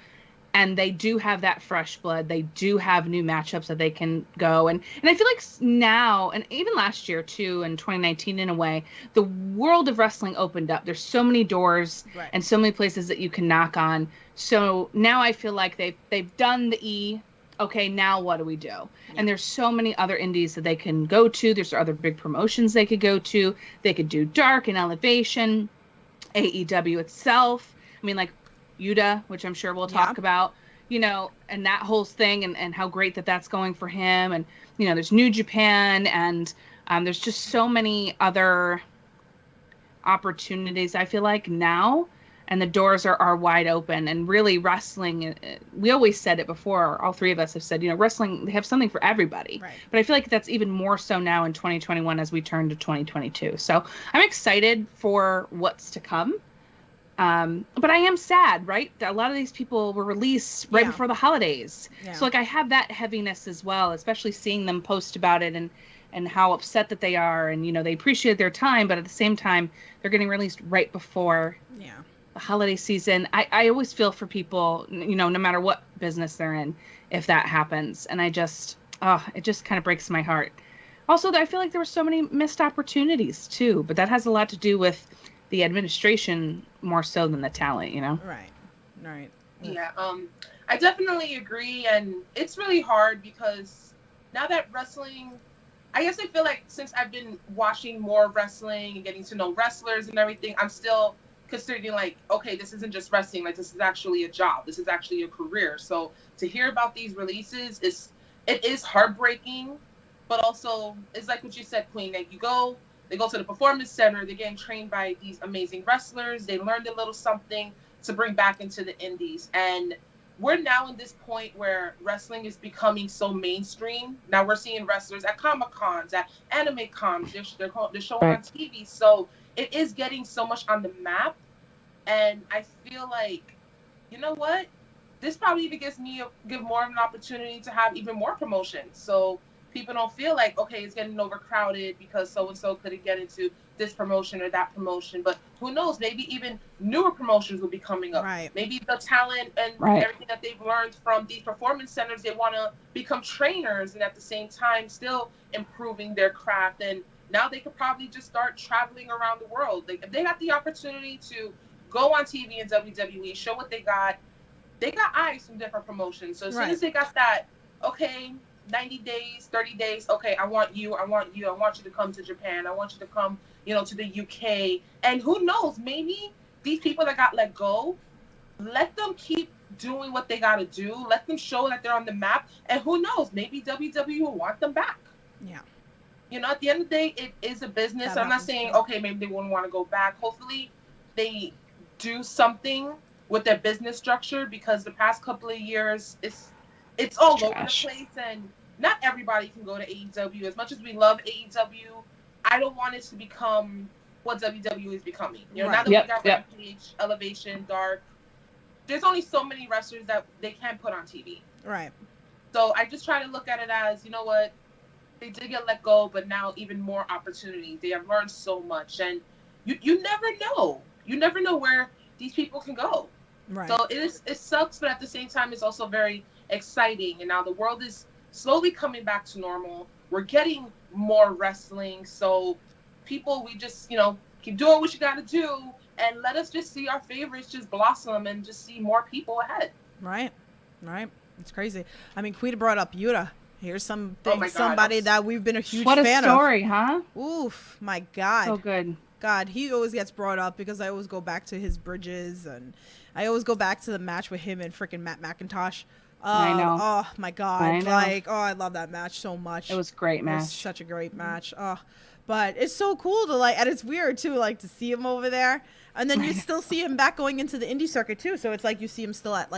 And they do have that fresh blood. They do have new matchups that they can go. And I feel like now, and even last year too, in 2019 in a way, the world of wrestling opened up. There's so many doors and so many places that you can knock on. So now I feel like they've done the E. Okay, now what do we do? Yeah. And there's so many other indies that they can go to. There's other big promotions they could go to. They could do Dark and Elevation, AEW itself. I mean, like Yuta, which I'm sure we'll talk about, you know, and that whole thing and how great that's going for him. And, you know, there's New Japan and there's just so many other opportunities, I feel like, now. And the doors are wide open. And really wrestling, we always said it before, all three of us have said, you know, wrestling, they have something for everybody. Right. But I feel like that's even more so now in 2021 as we turn to 2022. So I'm excited for what's to come. But I am sad, right? A lot of these people were released right before the holidays. Yeah. So like I have that heaviness as well, especially seeing them post about it and how upset that they are. And, you know, they appreciate their time, but at the same time, they're getting released right before the holiday season. I always feel for people, you know, no matter what business they're in, if that happens. And I just, it just kind of breaks my heart. Also, I feel like there were so many missed opportunities too, but that has a lot to do with the administration more so than the talent, you know? Right. Yeah, I definitely agree, and it's really hard because now that wrestling, I guess I feel like since I've been watching more wrestling and getting to know wrestlers and everything, I'm still considering like, okay, this isn't just wrestling, like this is actually a job, this is actually a career. So to hear about these releases it is heartbreaking, but also it's like what you said, Queen, like they go to the performance center, they're getting trained by these amazing wrestlers, they learned a little something to bring back into the indies. And we're now in this point where wrestling is becoming so mainstream. Now we're seeing wrestlers at Comic-Cons, at anime cons, they're showing on TV. So it is getting so much on the map. And I feel like, you know what? This probably even give more of an opportunity to have even more promotions. So people don't feel like, okay, it's getting overcrowded because so-and-so couldn't get into this promotion or that promotion. But who knows, maybe even newer promotions will be coming up. Right. Maybe the talent and everything that they've learned from these performance centers, they want to become trainers and at the same time still improving their craft. And now they could probably just start traveling around the world. Like, if they got the opportunity to go on TV in WWE, show what they got eyes from different promotions. So as soon as they got that, okay, 90 days, 30 days, okay, I want you to come to Japan, I want you to come, you know, to the UK. And who knows, maybe these people that got let go, let them keep doing what they got to do, let them show that they're on the map, and who knows, maybe WWE will want them back. Yeah. You know, at the end of the day, it is a business. I'm not saying, okay, maybe they wouldn't want to go back. Hopefully they do something with their business structure, because the past couple of years, it's all over the place, and not everybody can go to AEW. As much as we love AEW, I don't want it to become what WWE is becoming. You know, now that we got Rampage, Elevation, Dark, there's only so many wrestlers that they can put on TV. Right. So I just try to look at it as, you know what, they did get let go, but now even more opportunity. They have learned so much, and you never know. You never know where these people can go. Right. So it sucks, but at the same time, it's also very exciting. And now the world is slowly coming back to normal. We're getting more wrestling. So people, we just, you know, keep doing what you got to do, and let us just see our favorites just blossom and just see more people ahead. Right. It's crazy. I mean, Quita brought up Yuta. Here's somebody that we've been a huge fan of. What a story, huh? Oof, my God. So good. God, he always gets brought up because I always go back to his bridges, and I always go back to the match with him and freaking Matt McIntosh. I know. Oh my God. I love that match so much. It was a great match. It was such a great match. But it's so cool to and it's weird too, to see him over there. And then you still see him back going into the indie circuit too. So it's like you see him still at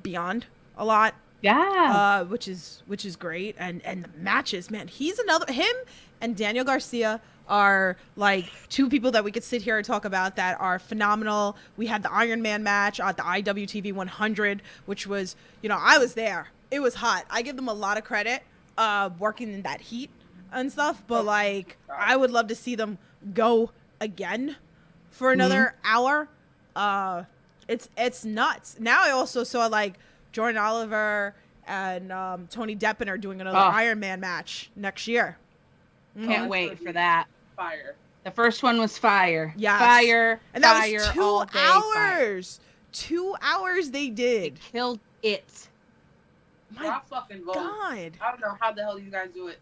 Beyond a lot. Yeah. which is great. And the matches, man, him and Daniel Garcia are like two people that we could sit here and talk about that are phenomenal. We had the Iron Man match at the IWTV 100, which was, I was there. It was hot. I give them a lot of credit, working in that heat and stuff, but like, I would love to see them go again for another hour. It's nuts. Now I also saw like Jordan Oliver and Tony Deppen are doing another Iron Man match next year. Can't wait for that. Fire. The first one was fire. Yes. Fire. And that fire, was 2 all day, hours. Fire. 2 hours they did. They killed it. My fucking God. I don't know how the hell you guys do it.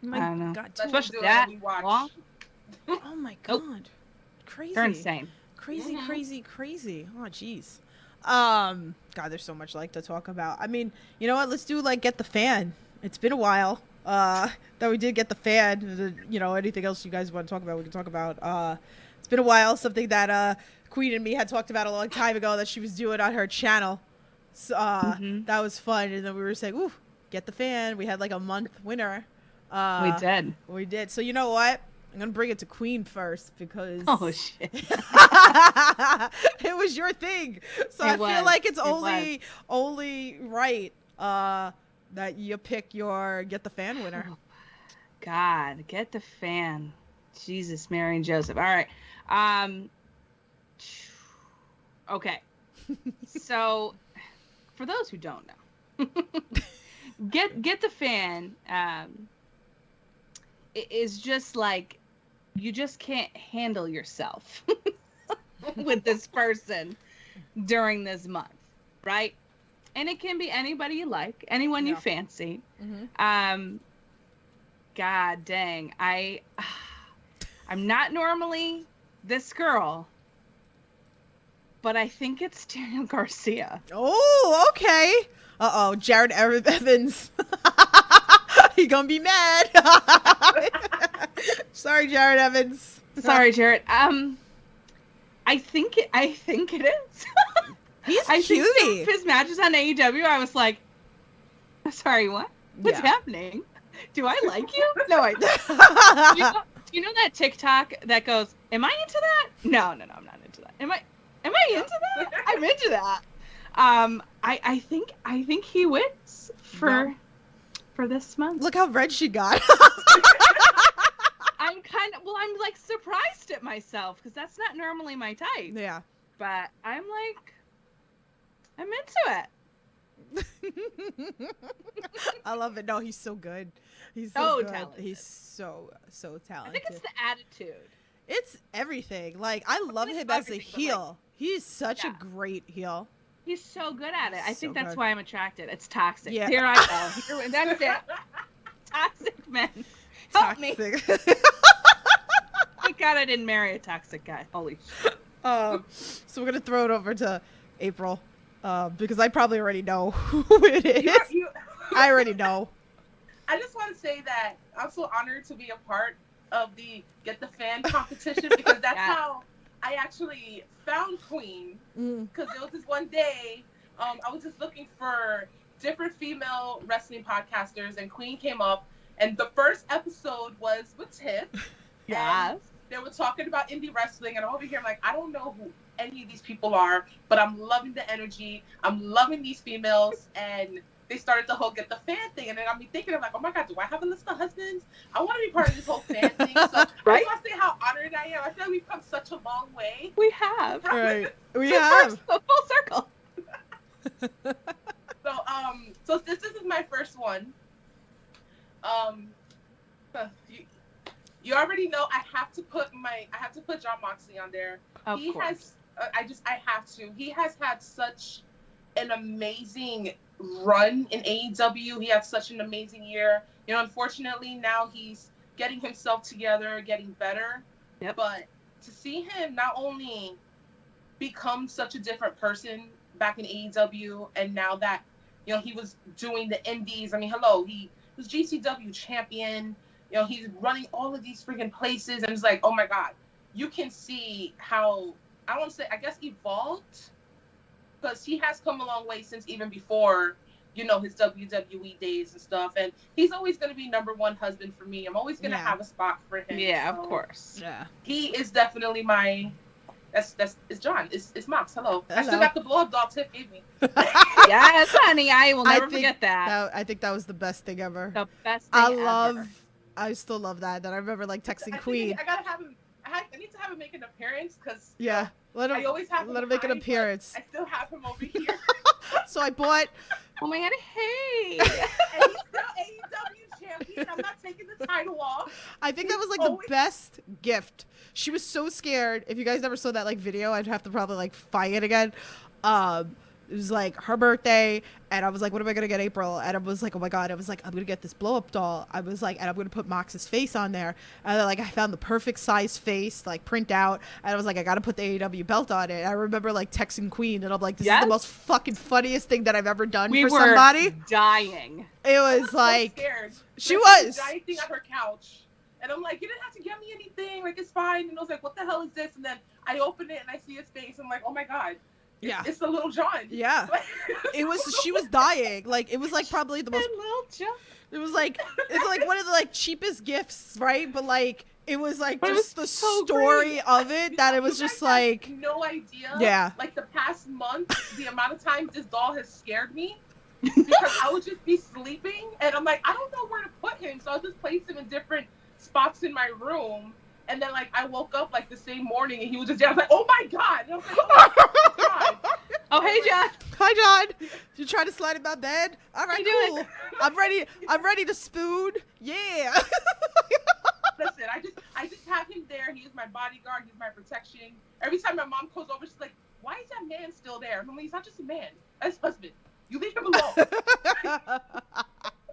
My I don't know. God. Especially that long. Oh my God. Crazy. They're insane. Crazy. Oh, jeez. God, there's so much like to talk about. I mean, you know what? Let's do like Get the Fan. It's been a while that we did Get the Fan. Anything else you guys want to talk about, we can talk about. It's been a while. Something that Queen and me had talked about a long time ago that she was doing on her channel. So that was fun. And then we were saying, ooh, Get the Fan. We had like a month winner. We did. So you know what? I'm going to bring it to Queen first because oh shit. it was your thing. So I feel like it's only right that you pick your Get the Fan winner. Oh, God, Get the Fan. Jesus, Mary and Joseph. All right. Okay. So for those who don't know, Get the Fan is just like, you just can't handle yourself with this person during this month, right? And it can be anybody you like, anyone you fancy. God dang, I'm not normally this girl, but I think it's Daniel Garcia. Oh, okay. Uh-oh, Jared Evans. He gonna be mad. Sorry, Jared Evans. Sorry, Jared. I think it is. He's I cutie. think his matches on AEW, I was like, sorry, what? What's happening? Do I like you? No, I don't. Do you know that TikTok that goes, am I into that? No, I'm not into that. Am I into that? I'm into that. I think he wins for this month. Look how red she got. I'm like surprised at myself because that's not normally my type. Yeah. But I'm into it. I love it. No, he's so good. He's so good. Talented. He's so talented. I think it's the attitude. It's everything. Like, I love him as a heel. He's such a great heel. He's so good at it. I think that's good. why I'm attracted. It's toxic. Yeah. Here I go. That's it. Toxic men. Help me. Thank God I didn't marry a toxic guy. Holy shit. So we're going to throw it over to April because I probably already know who it is. I already know. I just want to say that I'm so honored to be a part of the Get the Fan competition because that's how I actually found Queen. Because there was this one day, I was just looking for different female wrestling podcasters, and Queen came up, and the first episode was with Tiff. Yes. They were talking about indie wrestling, and I'm over here, I'm like, I don't know who any of these people are, but I'm loving the energy. I'm loving these females, and they started the whole Get the Fan thing, and then I'm thinking, I'm like, oh my God, do I have a list of husbands? I want to be part of this whole fan thing. So right? I want to say how honored I am. I feel like we've come such a long way. We have. Right. We have. Full circle. So this is my first one. You already know I have to put Jon Moxley on there. Of course. I have to. He has had such an amazing run in AEW. He had such an amazing year. Unfortunately now he's getting himself together, getting better. Yep. But to see him not only become such a different person back in AEW, and now that he was doing the indies. I mean, hello, he was GCW champion. He's running all of these freaking places, and it's like, oh my God, you can see how, I don't want to say, I guess, evolved, because he has come a long way since even before you know, his WWE days and stuff. And he's always going to be #1 husband for me. I'm always going to have a spot for him. Yeah, so of course. Yeah. He is definitely my. It's John. It's Mox. Hello. I still got the blow up doll Tiff gave me. Yes, honey. I will never forget that. I think that was the best thing ever. The best thing ever. I still love that. That I remember like texting Queen. I gotta have him. I need to have him make an appearance because yeah, I always have him make an appearance. I still have him over here. So I bought. Oh my god! Hey. And he's still AEW champion. I'm not taking the title off. I think that was like the best gift. She was so scared. If you guys never saw that like video, I'd have to probably like find it again. It was like her birthday, and I was like, what am I gonna get April? And I was like, oh my god, I was like, I'm gonna get this blow up doll. I was like, and I'm gonna put Mox's face on there. And then, like, I found the perfect size face, like print out, and I was like, I gotta put the AEW belt on it. And I remember like texting Queen, and I'm like, this is the most fucking funniest thing that I've ever done for somebody. Dying. It was like, so scared. She was giant thing on her couch, and I'm like, you didn't have to get me anything, like it's fine. And I was like, what the hell is this? And then I open it and I see his face. I'm like, oh my god. Yeah, it's the little John. Yeah, it was. She was dying. Like it was like probably the most. Little John. It was like it's like one of the like cheapest gifts, right? But like it was like just the story of it that it was just like no idea. Yeah. Like the past month, the amount of times this doll has scared me because I would just be sleeping and I'm like, I don't know where to put him, so I'll just place him in different spots in my room. And then, like, I woke up, like, the same morning, and he was just there. I was like, oh, my God. And I was like, oh, my God. Oh, hey, John. Hi, John. You trying to slide in my bed? All right, cool. I'm ready to spoon. Yeah. Listen, I just have him there. He is my bodyguard. He's my protection. Every time my mom goes over, she's like, why is that man still there? I'm like, he's not just a man. That's his husband. You leave him alone.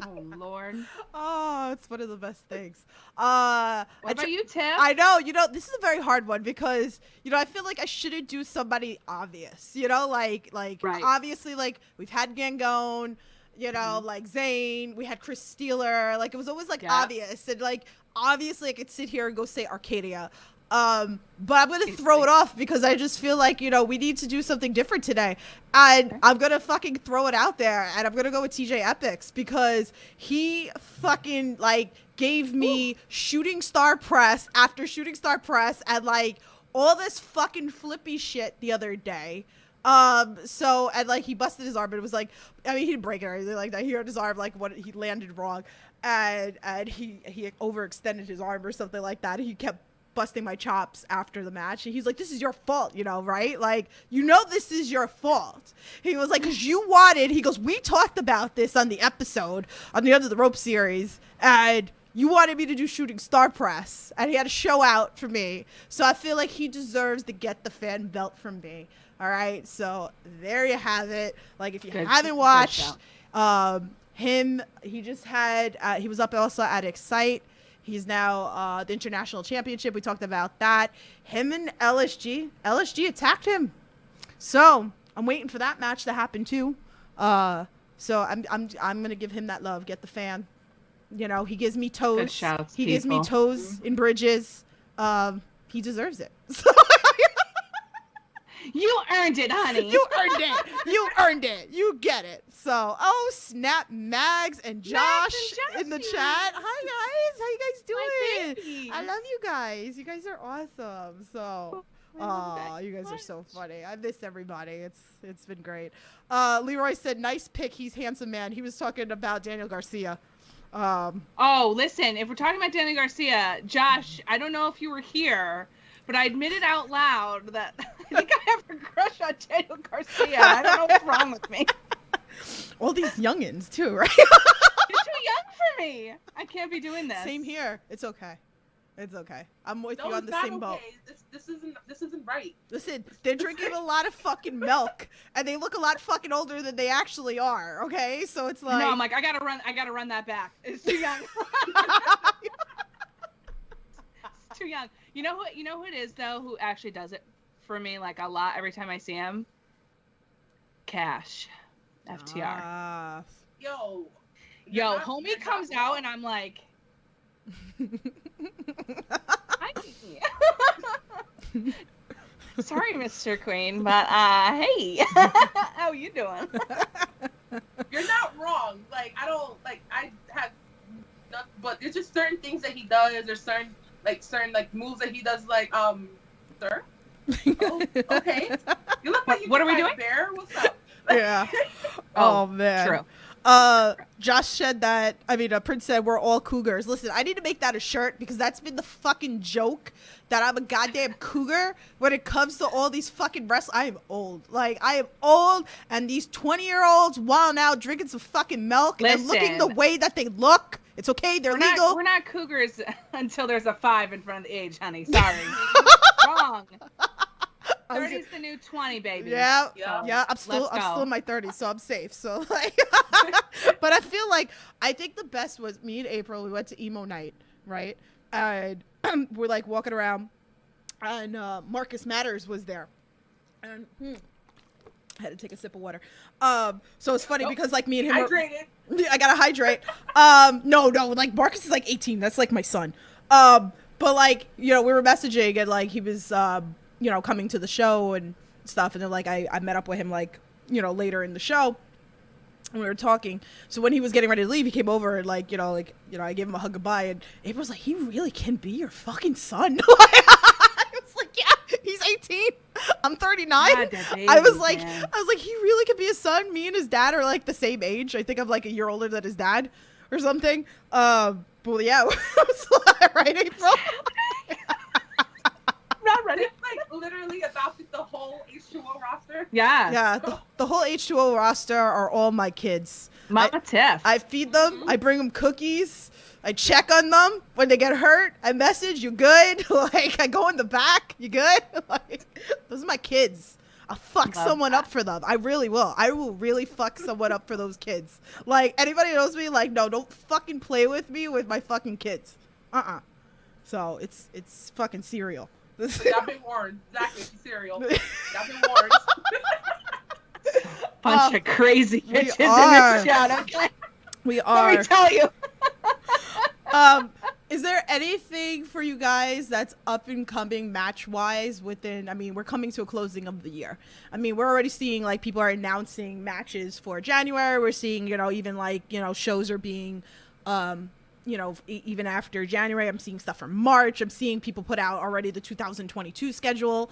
Oh, Lord. Oh, it's one of the best things. What about you, Tim? I know. You know, this is a very hard one because, you know, I feel like I shouldn't do somebody obvious. You know, like right. Obviously, like, we've had Gangone, you know, like Zayn. We had Chris Steeler. Like, it was always, like, obvious. And, like, obviously, I could sit here and go say Arcadia. But I'm going to throw it off because I just feel like, you know, we need to do something different today. And I'm going to fucking throw it out there. And I'm going to go with TJ Epics because he fucking, like, gave me shooting star press after shooting star press and, like, all this fucking flippy shit the other day. So, and, like, he busted his arm, but it was, like, I mean, he didn't break it or anything like that. He hurt his arm, like, what he landed wrong. And he overextended his arm or something like that. He kept busting my chops after the match, and he's like, this is your fault, you know, right? Like, you know, this is your fault. He was like, because you wanted, he goes, we talked about this on the episode on the Under the Rope series, and you wanted me to do shooting star press, and he had to show out for me. So I feel like he deserves to get the fan belt from me. All right, so there you have it. Like, if you haven't watched him, he just had he was up also at Excite. He's now the International Championship. We talked about that. Him and LSG attacked him. So I'm waiting for that match to happen too. So I'm gonna give him that love. Get the fan. You know, he gives me toes. Good shouts, he gives me toes in bridges. He deserves it. You earned it, honey. You earned it. You earned it. You get it. So, oh, snap, Mags and Josh in the chat. Hi, guys. How you guys doing? I love you guys. You guys are awesome. So, you guys are so funny. I miss everybody. It's been great. Leroy said, nice pick. He's handsome, man. He was talking about Daniel Garcia. Oh, listen, if we're talking about Daniel Garcia, Josh, I don't know if you were here, but I admitted out loud that I think I have a crush on Daniel Garcia. I don't know what's wrong with me. All these youngins, too, right? You're too young for me. I can't be doing this. Same here. It's okay. It's okay. I'm with you on the same boat. This isn't right. Listen, they're drinking a lot of fucking milk, and they look a lot fucking older than they actually are. Okay, so it's like no, I'm like I gotta run that back. It's too young. It's too young. You know who it is though who actually does it for me like a lot every time I see him? Cash. FTR. Yo, homie comes out and I'm like Sorry, Mr. Queen, but hey, how you doing? You're not wrong. Like, I don't, like, I have, but there's just certain things that he does. There's certain moves that he does, like, sir? Oh, okay. You look like you What are we can doing? ride a bear. What's up? Yeah. Oh, man. True. Josh said that, Prince said we're all cougars. Listen, I need to make that a shirt because that's been the fucking joke that I'm a goddamn cougar when it comes to all these fucking wrestlers. I am old. Like, I am old, and these 20-year-olds wilding out drinking some fucking milk and looking the way that they look. It's okay. They're legal. We're not cougars until there's a 5 in front of the age, honey. Sorry. Wrong. 30's the new 20, baby. Yeah, So, yeah. I'm still in my 30s, so I'm safe. So like, but I feel like I think the best was me and April. We went to emo night, right? And we're like walking around, and Marcus Matters was there, and I had to take a sip of water. So it's funny because like me and him, I gotta hydrate. No, like Marcus is like 18. That's like my son. But like, you know, we were messaging and like he was you know, coming to the show and stuff, and then like I met up with him like, you know, later in the show, and we were talking. So when he was getting ready to leave, he came over and like, I gave him a hug goodbye, and April's like, he really can be your fucking son. I was like, yeah, he's 18. I'm 39. God, I was like, he really could be his son. Me and his dad are like the same age. I think I'm like a year older than his dad or something. But yeah, right, April? Not ready. Like literally adopted the whole H2O roster. Yeah. Yeah, the whole H2O roster are all my kids. Mama Tiff. I feed them. I bring them cookies. I check on them when they get hurt. I message, you good? Like, I go in the back, you good? Like, those are my kids. I'll fuck someone up for them. I really will. I will really fuck someone up for those kids. Like, anybody who knows me, like, no, don't fucking play with me with my fucking kids. So, it's fucking cereal. Y'all been warned. Exactly, she's cereal. Y'all been warned. Bunch of crazy bitches in this chat. Okay. We are. Let me tell you. Is there anything for you guys that's up and coming match wise within, we're coming to a closing of the year. We're already seeing like people are announcing matches for January. We're seeing, even like, shows are being, even after January. I'm seeing stuff from March. I'm seeing people put out already the 2022 schedule.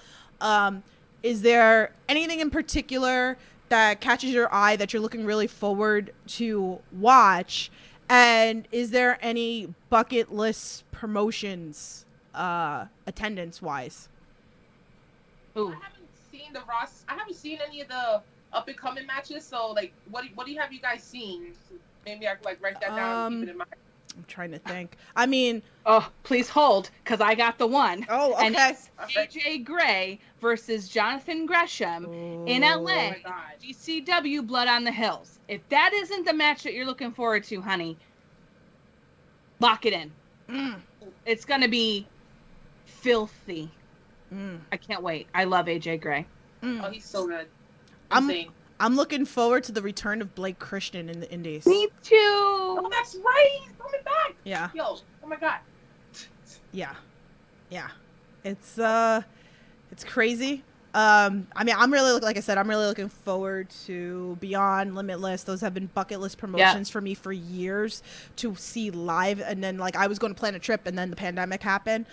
Is there anything in particular that catches your eye that you're looking really forward to watch? And is there any bucket list promotions, attendance wise? Ooh. I haven't seen I haven't seen any of the up and coming matches. So like, what do you have you guys seen? Maybe I could like write that down and keep it in mind. I'm trying to think. Oh, please hold, because I got the one. Oh, okay. And it's AJ Gray versus Jonathan Gresham in LA. Oh my God. GCW Blood on the Hills. If that isn't the match that you're looking forward to, honey, lock it in. It's going to be filthy. I can't wait. I love AJ Gray. Oh, he's so good. I'm looking forward to the return of Blake Christian in the Indies. Me too. Oh, that's right. He's coming back. Yeah. Yo, oh my God. Yeah. It's crazy. I'm really, like I said, I'm really looking forward to Beyond Limitless. Those have been bucket list promotions for me for years to see live. And then like I was going to plan a trip and then the pandemic happened.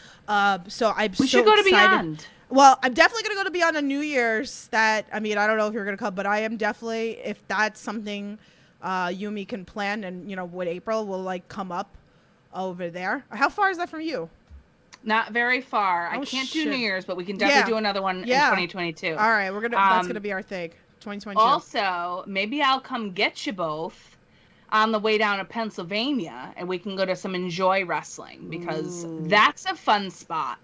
So we should go to Beyond. Well, I'm definitely going to go to Beyond on New Year's. I don't know if you're going to come, but I am definitely, if that's something you and me can plan, and, with April, we'll, like, come up over there. How far is that from you? Not very far. I can't do New Year's, but we can definitely do another one in 2022. All right, that's going to be our thing, 2022. Also, maybe I'll come get you both on the way down to Pennsylvania, and we can go to some Enjoy Wrestling, because that's a fun spot.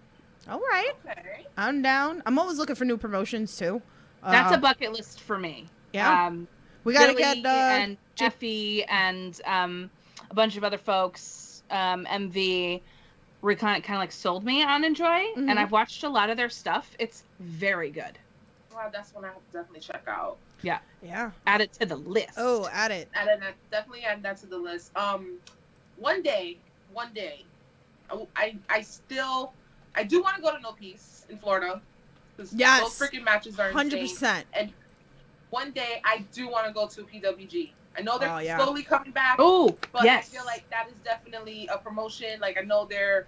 All right. Okay. I'm down. I'm always looking for new promotions too. That's a bucket list for me. Yeah. We gotta Billy get and Jeffy and a bunch of other folks. MV were kind of like sold me on Enjoy, and I've watched a lot of their stuff. It's very good. Wow, that's one I have to definitely check out. Yeah. Yeah. Add it to the list. Oh, add it. Definitely add that to the list. One day, I do want to go to No Peace in Florida. Yes. Those freaking matches are insane. 100%. one day I do want to go to PWG. I know they're slowly coming back. Oh, but yes. I feel like that is definitely a promotion. Like, I know I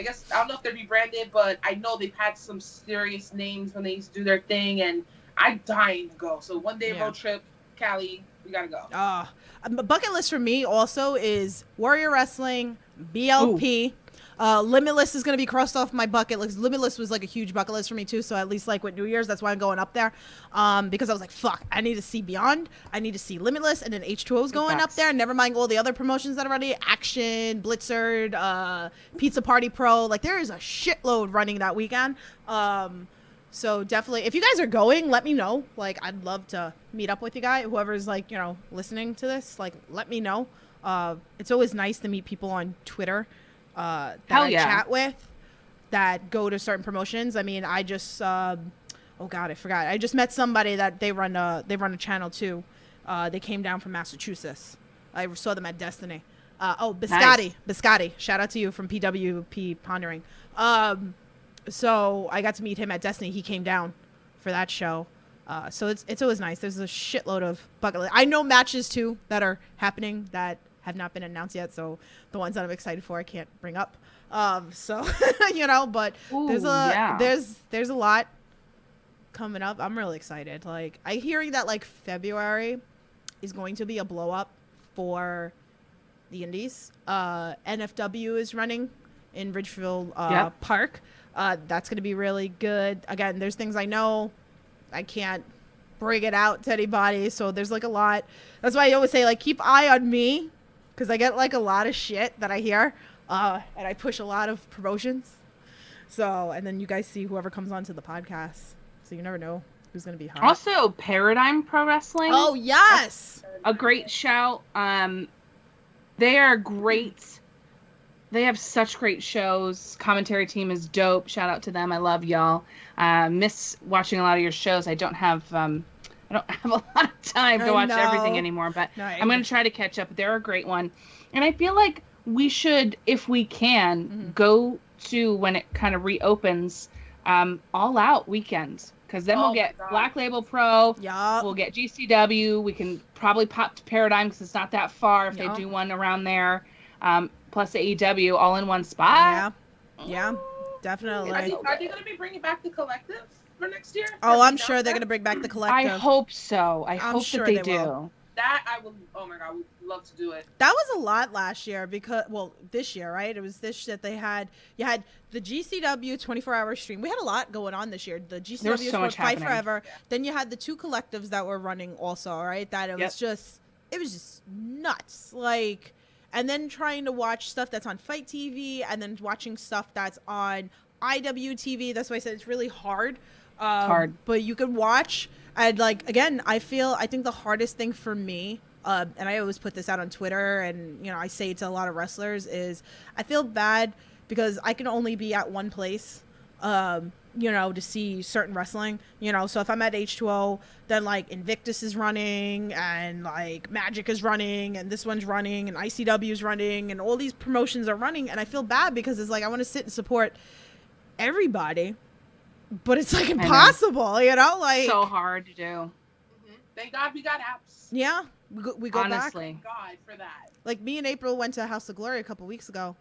don't know if they're rebranded, but I know they've had some serious names when they used to do their thing, and I'm dying to go. So one day road trip, Cali, we gotta go. A bucket list for me also is Warrior Wrestling, BLP. Limitless is going to be crossed off my bucket list. Limitless was like a huge bucket list for me too, so at least like with New Year's, that's why I'm going up there, because I was like, fuck, I need to see Beyond, I need to see Limitless, and then H2O's going up there, never mind all the other promotions that are already, Action, Blitzard, Pizza Party Pro, like there is a shitload running that weekend. So definitely, if you guys are going, let me know. Like, I'd love to meet up with you guys, whoever's like, you know, listening to this, like, let me know. It's always nice to meet people on Twitter that I chat with that go to certain promotions. I mean, I just oh god, I forgot. I just met somebody that they run a channel too. They came down from Massachusetts. I saw them at Destiny. Biscotti. Nice. Biscotti. Shout out to you from PWP Pondering. So I got to meet him at Destiny. He came down for that show. So it's always nice. There's a shitload of bucket list. I know matches too that are happening that have not been announced yet, so the ones that I'm excited for I can't bring up. So you know, but there's a lot coming up. I'm really excited. Like, I'm hearing that like February is going to be a blow up for the indies. NFW is running in Ridgefield Park. That's going to be really good. Again, there's things I know I can't bring it out to anybody, so there's like a lot. That's why I always say, like, keep eye on me, because I get like a lot of shit that I hear, and I push a lot of promotions. So, and then you guys see whoever comes onto the podcast, so you never know who's going to be hot. Also, Paradigm Pro Wrestling. Oh yes, a great shout. They are great. They have such great shows. Commentary team is dope. Shout out to them. I love y'all. Miss watching a lot of your shows. I don't have a lot of time to watch everything anymore, but I'm going to try to catch up. They're a great one. And I feel like we should, if we can, go to, when it kind of reopens, All Out weekends. Because then we'll get Black Label Pro. Yep. We'll get GCW. We can probably pop to Paradigm because it's not that far if they do one around there. Plus AEW all in one spot. Yeah, definitely. Are they going to be bringing back the Collective for next year? Oh, I'm sure they're going to bring back the Collective. I hope so. I'm hope sure that they do. Will. That I will. Oh my god, I would love to do it. That was a lot last year this year, right? It was this that they had. You had the GCW 24-hour stream. We had a lot going on this year. The GCW so Fight Forever. Yeah. Then you had the two collectives that were running also, right? That it was just nuts. Like, and then trying to watch stuff that's on Fight TV, and then watching stuff that's on IWTV. That's why I said it's really hard. But you can watch. And like, again, I think the hardest thing for me, and I always put this out on Twitter, and you know, I say it to a lot of wrestlers, is I feel bad because I can only be at one place, you know, to see certain wrestling, you know. So if I'm at H2O, then like Invictus is running, and like Magic is running, and this one's running, and ICW is running, and all these promotions are running, and I feel bad because it's like I want to sit and support everybody. But it's like impossible, you know, like so hard to do. Mm-hmm. Thank God we got apps. Yeah, we go Honestly. Back. Thank God for that. Like me and April went to House of Glory a couple weeks ago,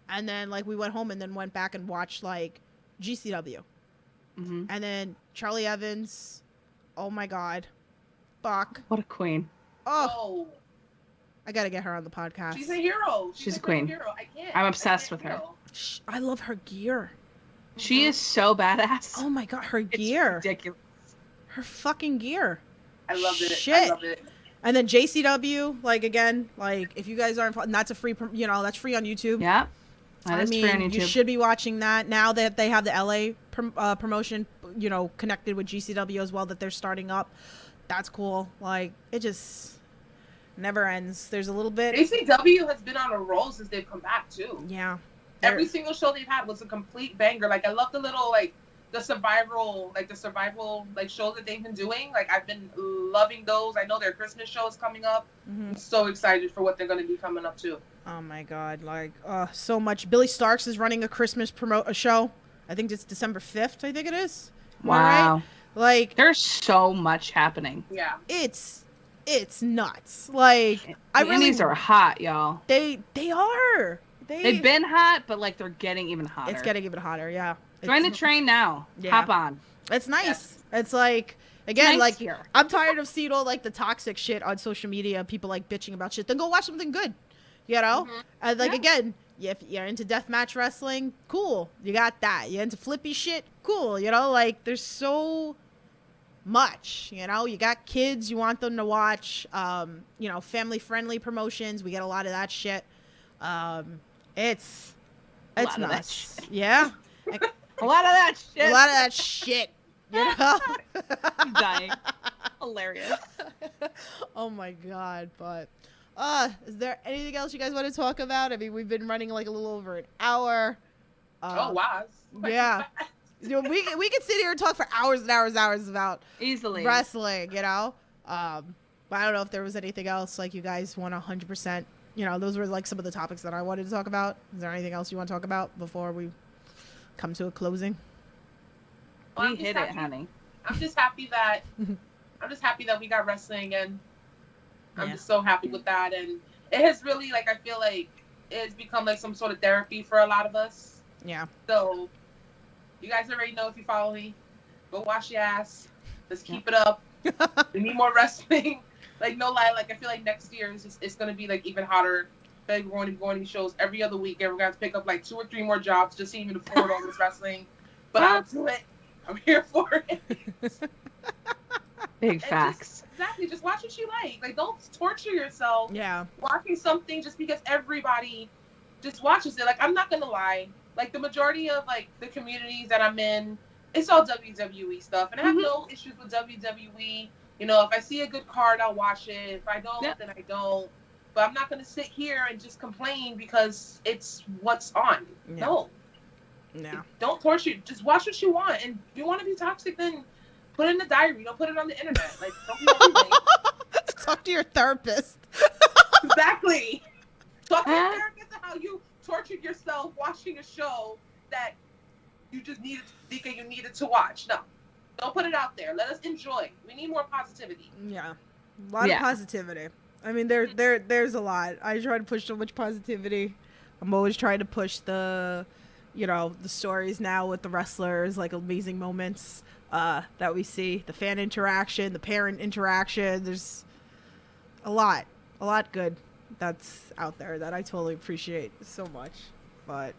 and then like we went home and then went back and watched like GCW, and then Charlie Evans. Oh my God, fuck! What a queen! Oh, I gotta get her on the podcast. She's a hero. She's a queen. Hero. I'm obsessed with her. I love her gear. She is so badass. Oh my God, her gear. It's ridiculous. Her fucking gear. I love it. Shit. I love it. And then JCW, like again, like if you guys aren't, that's a free, you know, that's free on YouTube. Yeah. That is free on YouTube. You should be watching that now that they have the LA promotion, you know, connected with GCW as well, that they're starting up. That's cool. Like, it just never ends. There's a little bit. JCW has been on a roll since they've come back too. Yeah. Every single show they've had was a complete banger. Like, I love the little, like, the survival shows that they've been doing. Like, I've been loving those. I know their Christmas show is coming up. I'm so excited for what they're going to be coming up to. Oh my God. Like, so much. Billy Starks is running a Christmas show. I think it's December 5th, I think it is. Wow. Right? Like, there's so much happening. Yeah. it's nuts. Like, The indies are hot, y'all. They are. They've been hot, but like they're getting even hotter. It's getting even hotter. Yeah. Join the train now. Yeah. Hop on. It's nice. Yes. It's like, again, Nice like here. I'm tired of seeing all like the toxic shit on social media. People like bitching about shit. Then go watch something good. You know. And like again, if you're into deathmatch wrestling, cool. You got that. You're into flippy shit, cool. You know, like there's so much. You know, you got kids. You want them to watch. You know, family friendly promotions. We get a lot of that shit. It's lot of that nuts. shit. Yeah. A lot of that shit. A lot of that shit. You know? I'm dying. Hilarious. Oh my god, but is there anything else you guys want to talk about? I mean, we've been running like a little over an hour. Oh wow. Yeah. You know, we could sit here and talk for hours and hours about Easily. wrestling, you know? But I don't know if there was anything else like you guys want 100%. You know, those were like some of the topics that I wanted to talk about. Is there anything else you want to talk about before we come to a closing? We hit it, honey. I'm just happy that we got wrestling, and I'm just so happy with that. And it has really, like, I feel like it's become like some sort of therapy for a lot of us. Yeah. So you guys already know, if you follow me, go wash your ass. Let's keep it up. We need more wrestling. Like, no lie, like I feel like next year it's gonna be like even hotter. Like, we're going to be going to shows every other week, and we're gonna have to pick up like 2 or 3 more jobs just to even afford all this wrestling. But I'll do it. I'm here for it. Big facts. Just watch what you like. Like, don't torture yourself. Yeah. Watching something just because everybody just watches it. Like, I'm not gonna lie. Like, the majority of like the communities that I'm in, it's all WWE stuff, and I have no issues with WWE. You know, if I see a good card, I'll watch it. If I don't, then I don't. But I'm not gonna sit here and just complain because it's what's on. Yeah. No. Yeah. Don't torture. Just watch what you want. And if you want to be toxic, then put it in the diary. Don't put it on the internet. Like, don't be everything. Talk to your therapist. Exactly. Talk to your therapist about how you tortured yourself watching a show that you just needed to watch. No. Don't put it out there. Let us enjoy. We need more positivity. Yeah. A lot of positivity. I mean, there's a lot. I try to push so much positivity. I'm always trying to push the stories now with the wrestlers, like amazing moments that we see, the fan interaction, the parent interaction. There's a lot good that's out there that I totally appreciate so much. But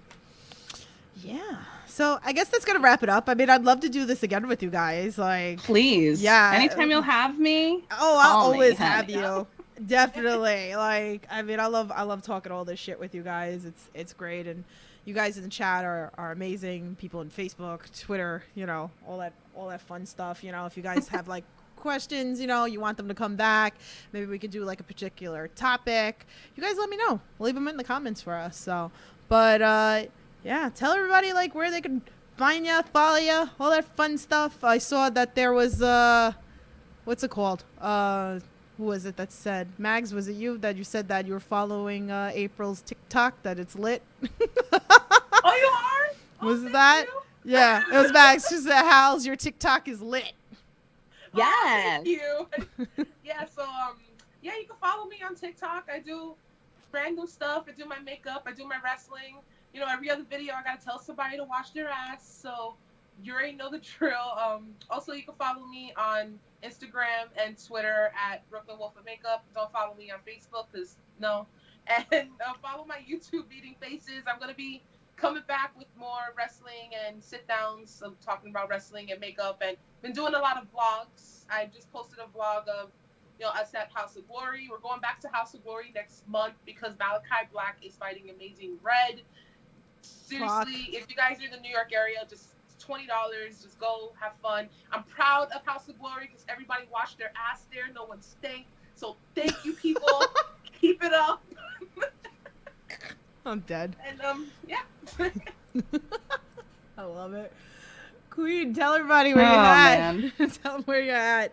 yeah, so I guess that's gonna wrap it up. I mean, I'd love to do this again with you guys. Like, please, yeah. Anytime you'll have me. Oh, I'll always have you. Definitely. Like, I mean, I love talking all this shit with you guys. It's great, and you guys in the chat are amazing. People on Facebook, Twitter, you know, all that fun stuff. You know, if you guys have like questions, you know, you want them to come back, maybe we could do like a particular topic. You guys let me know. Leave them in the comments for us. So, but yeah, tell everybody like where they can find you, follow you, all that fun stuff. I saw that there was what's it called? Who was it that said? Mags, was it you that you said that you were following April's TikTok, that it's lit? Oh, you are? Was it that? You? Yeah, it was Mags. She said, Hal's, your TikTok is lit. Yes. Thank you. Yeah, so yeah, you can follow me on TikTok. I do random stuff. I do my makeup. I do my wrestling. You know, every other video I gotta tell somebody to wash their ass. So you already know the drill. Also, you can follow me on Instagram and Twitter at Brooklyn Wolf of Makeup. Don't follow me on Facebook, because no. And follow my YouTube, Beating Faces. I'm gonna be coming back with more wrestling and sit downs of talking about wrestling and makeup, and been doing a lot of vlogs. I just posted a vlog of, you know, us at House of Glory. We're going back to House of Glory next month because Malachi Black is fighting Amazing Red. Seriously, if you guys are in the New York area, just $20, just go have fun. I'm proud of House of Glory because everybody washed their ass there. No one stank. So thank you, people. Keep it up. I'm dead. And yeah. I love it. Queen, tell everybody where you're at. Man. Tell them where you're at.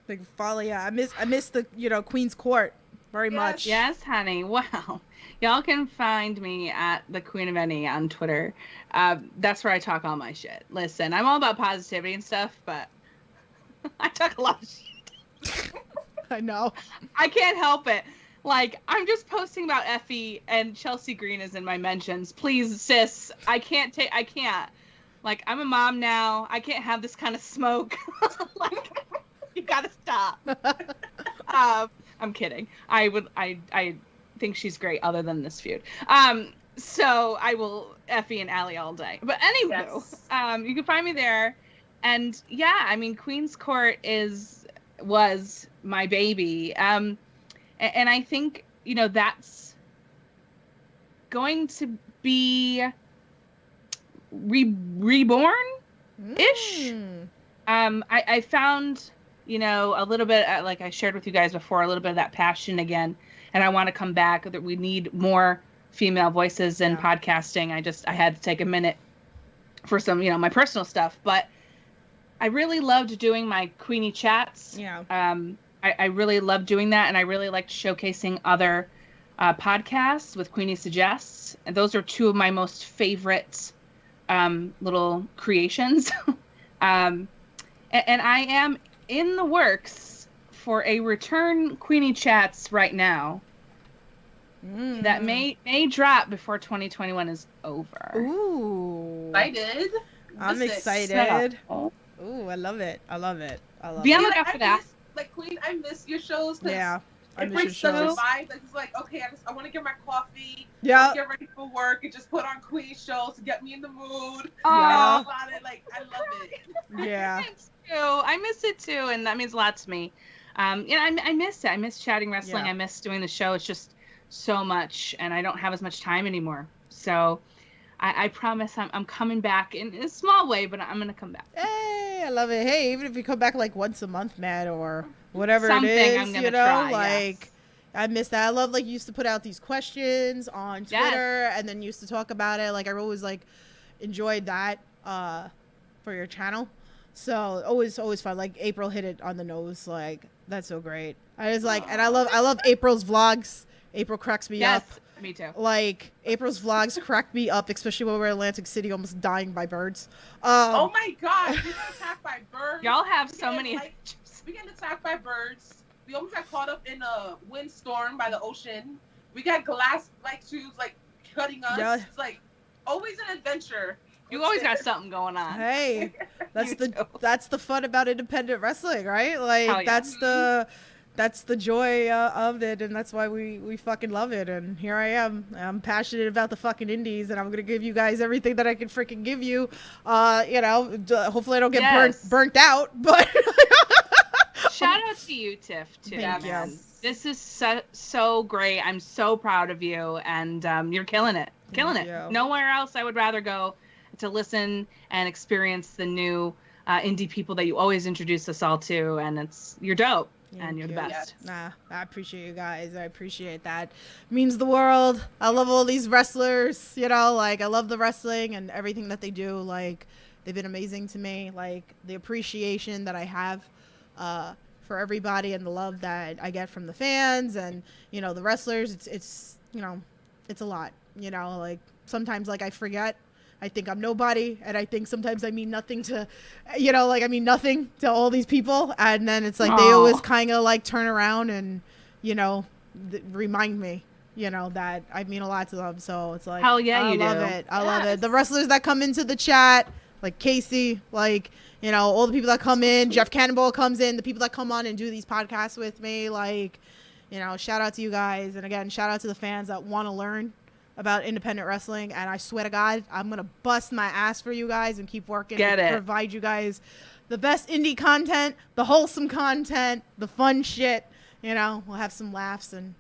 Like, follow you. I miss the Queen's Court very much. Yes, honey. Wow. Y'all can find me at the Queen of Any on Twitter. That's where I talk all my shit. Listen, I'm all about positivity and stuff, but I talk a lot of shit. I know. I can't help it. Like, I'm just posting about Effie, and Chelsea Green is in my mentions. Please, sis, I can't. Like, I'm a mom now. I can't have this kind of smoke. Like, you gotta stop. I'm kidding. I think she's great other than this feud. So I will Effie and Allie all day. But anywho, Yes. You can find me there. And yeah, I mean, Queen's Court was my baby. And I think, that's going to be reborn-ish. I found, a little bit, like I shared with you guys before, a little bit of that passion again. And I want to come back, that we need more female voices in podcasting. I had to take a minute for some, my personal stuff. But I really loved doing my Queenie chats. Yeah. I really loved doing that, and I really liked showcasing other podcasts with Queenie Suggests. And those are two of my most favorite little creations. And I am in the works for a return Queenie Chats right now that may drop before 2021 is over. Ooh. Excited. I'm excited. Ooh, I love it. I love it. Be on the lookout for that. Like, Queen, I miss your shows. Yeah. I It miss brings your such a shows. vibe. Like, it's like, okay, I want to get my coffee. Yeah. Get ready for work and just put on Queen shows to get me in the mood. Yeah. About it. Like, I love it. Yeah. Thanks, too. I miss it too, and that means a lot to me. I miss it. I miss chatting wrestling. Yeah. I miss doing the show. It's just so much, and I don't have as much time anymore. So I promise I'm coming back in a small way, but I'm gonna come back. Hey, I love it. Hey, even if you come back like once a month, Matt, or whatever Something it is, I'm gonna try, like yes. I miss that. I love like you used to put out these questions on Twitter and then used to talk about it. Like I always like enjoyed that for your channel. So always fun. Like April hit it on the nose. Like that's so great. I just like, and I love April's vlogs. April cracks me up. Me too. Like April's vlogs crack me up, especially when we're in Atlantic City, almost dying by birds. Oh my God, we got attacked by birds. Y'all have so many. We get attacked by birds. We almost got caught up in a windstorm by the ocean. We got glass like shoes like cutting us. Yeah. It's like always an adventure. You always got something going on. Hey, that's You do. that's the fun about independent wrestling, right? Like Hell yeah. that's the joy of it, and that's why we fucking love it. And here I am. I'm passionate about the fucking indies, and I'm gonna give you guys everything that I can freaking give you. Hopefully I don't get Yes. burnt out, but Shout out to you, Tiff, too. Thank you. man. This is so great. I'm so proud of you, and you're killing it. Killing Thank it. you. Nowhere else I would rather go to listen and experience the new indie people that you always introduce us all to, and you're dope, and you're the Thank you. best. Nah, I appreciate you guys. I appreciate that. Means the world. I love all these wrestlers, like I love the wrestling and everything that they do. Like they've been amazing to me. Like the appreciation that I have for everybody and the love that I get from the fans and, the wrestlers. It's it's a lot, like sometimes like I forget. I think I'm nobody, and I think sometimes I mean nothing to, I mean nothing to all these people, and then it's like they always kind of like turn around and, remind me, that I mean a lot to them. So it's like, Hell yeah, I you love do. it. I love it. The wrestlers that come into the chat, like Casey, like all the people that come in, Jeff Cannonball comes in, the people that come on and do these podcasts with me, like, shout out to you guys, and again, shout out to the fans that want to learn about independent wrestling, and I swear to God, I'm gonna bust my ass for you guys and keep working to provide you guys the best indie content, the wholesome content, the fun shit. We'll have some laughs, and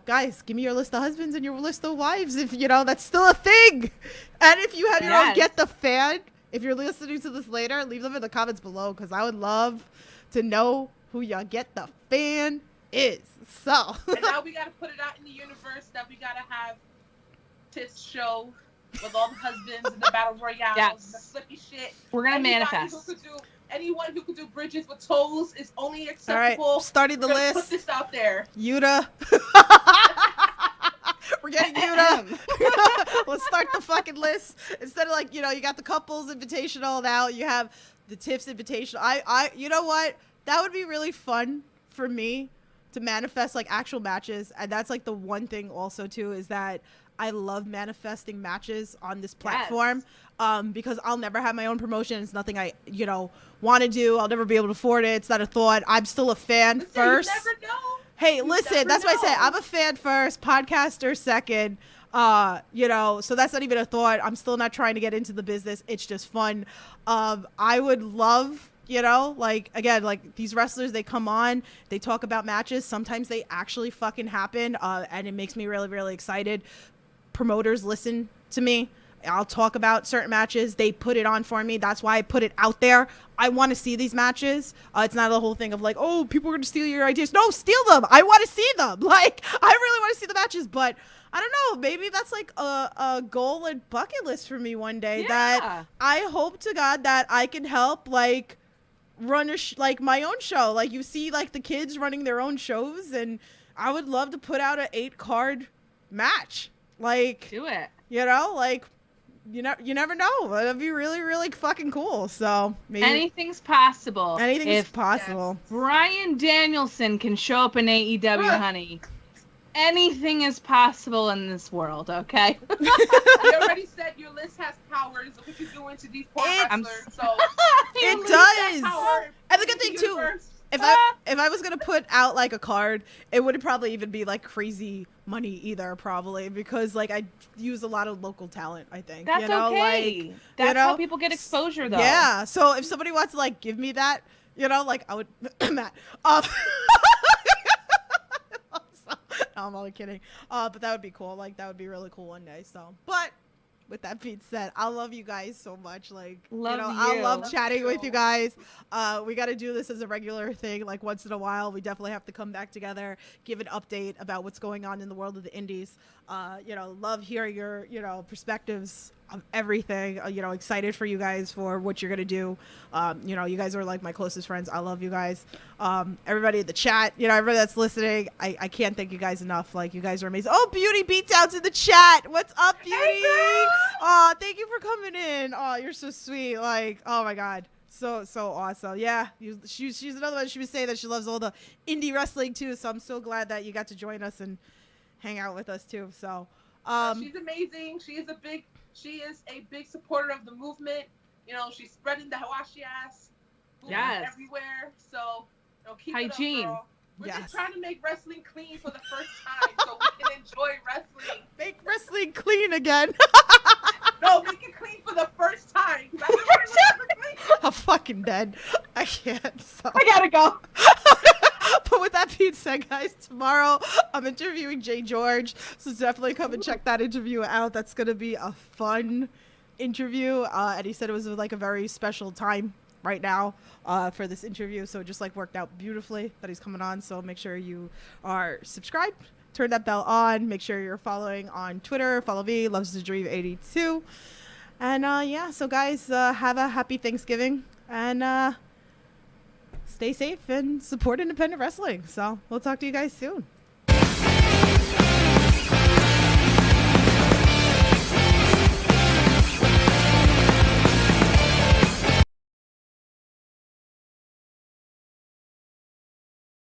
guys, give me your list of husbands and your list of wives if that's still a thing. And if you have Get the Fan, if you're listening to this later, leave them in the comments below, because I would love to know who your Get the Fan is. So and now we gotta put it out in the universe that we gotta have Tiff's show with all the husbands and the battle royales and the flippy shit. We're gonna manifest. Anyone who could do bridges with toes is only acceptable. All right, starting the We're gonna list. Put this out there. Yuta. We're getting you to. Let's start the fucking list. Instead of like, you got the couples invitational. Now you have the Tiff's invitational. You know what? That would be really fun for me to manifest like actual matches. And that's like the one thing also too, is that I love manifesting matches on this platform. Because I'll never have my own promotion. It's nothing I, want to do. I'll never be able to afford it. It's not a thought. I'm still a fan first. You never know. Hey, listen, that's why I say I'm a fan first, podcaster second. So that's not even a thought. I'm still not trying to get into the business. It's just fun. I would love, again, like these wrestlers, they come on, they talk about matches. Sometimes they actually fucking happen. And it makes me really, really excited. Promoters listen to me. I'll talk about certain matches. They put it on for me. That's why I put it out there. I want to see these matches. It's not the whole thing of like, oh, people are going to steal your ideas. No, steal them. I want to see them. Like, I really want to see the matches. But I don't know. Maybe that's like a goal and bucket list for me one day. Yeah. That I hope to God that I can help like run like my own show. Like you see like the kids running their own shows. And I would love to put out an 8-card match. Like, do it. Like, you never know. That'd be really, really fucking cool. So maybe anything's possible. Anything's possible. Yes. Brian Danielson can show up in AEW, honey. Anything is possible in this world, okay? You already said your list has powers. Look what you're doing to these poor wrestlers. So it does. And the good thing too, if I was gonna put out like a card, it wouldn't probably even be like crazy money either, probably, because like I use a lot of local talent. I think that's okay. Like, that's how people get exposure, though. Yeah. So if somebody wants to like give me that, like I would. Matt. No, I'm only kidding. But that would be cool. Like that would be really cool one day. So, but with that being said, I love you guys so much. Like, I love chatting with you guys. We got to do this as a regular thing. Like once in a while, we definitely have to come back together, give an update about what's going on in the world of the indies. Love hearing your, perspectives of everything. Excited for you guys for what you're going to do. You guys are like my closest friends. I love you guys. Everybody in the chat, everybody that's listening, I can't thank you guys enough. Like you guys are amazing. Oh, Beauty Beatdown's in the chat. What's up, Beauty? Oh, thank you for coming in. Oh, you're so sweet. Like, oh my God. So awesome. Yeah. She's another one. She was saying that she loves all the indie wrestling too. So I'm so glad that you got to join us and hang out with us too. So, she's amazing. She is a big supporter of the movement. She's spreading the Hawashi ass everywhere. So, keep hygiene. It up, girl. We're just trying to make wrestling clean for the first time so we can enjoy wrestling. Make wrestling clean again. No, make it clean for the first time. I'm fucking dead. I can't. So. I gotta go. But with that being said, guys, tomorrow I'm interviewing Jay George. So definitely come and check that interview out. That's going to be a fun interview. And he said it was like a very special time right now for this interview. So it just like worked out beautifully that he's coming on. So make sure you are subscribed. Turn that bell on. Make sure you're following on Twitter. Follow me, Loves to Dream 82. And so guys, have a happy Thanksgiving and stay safe and support independent wrestling. So we'll talk to you guys soon.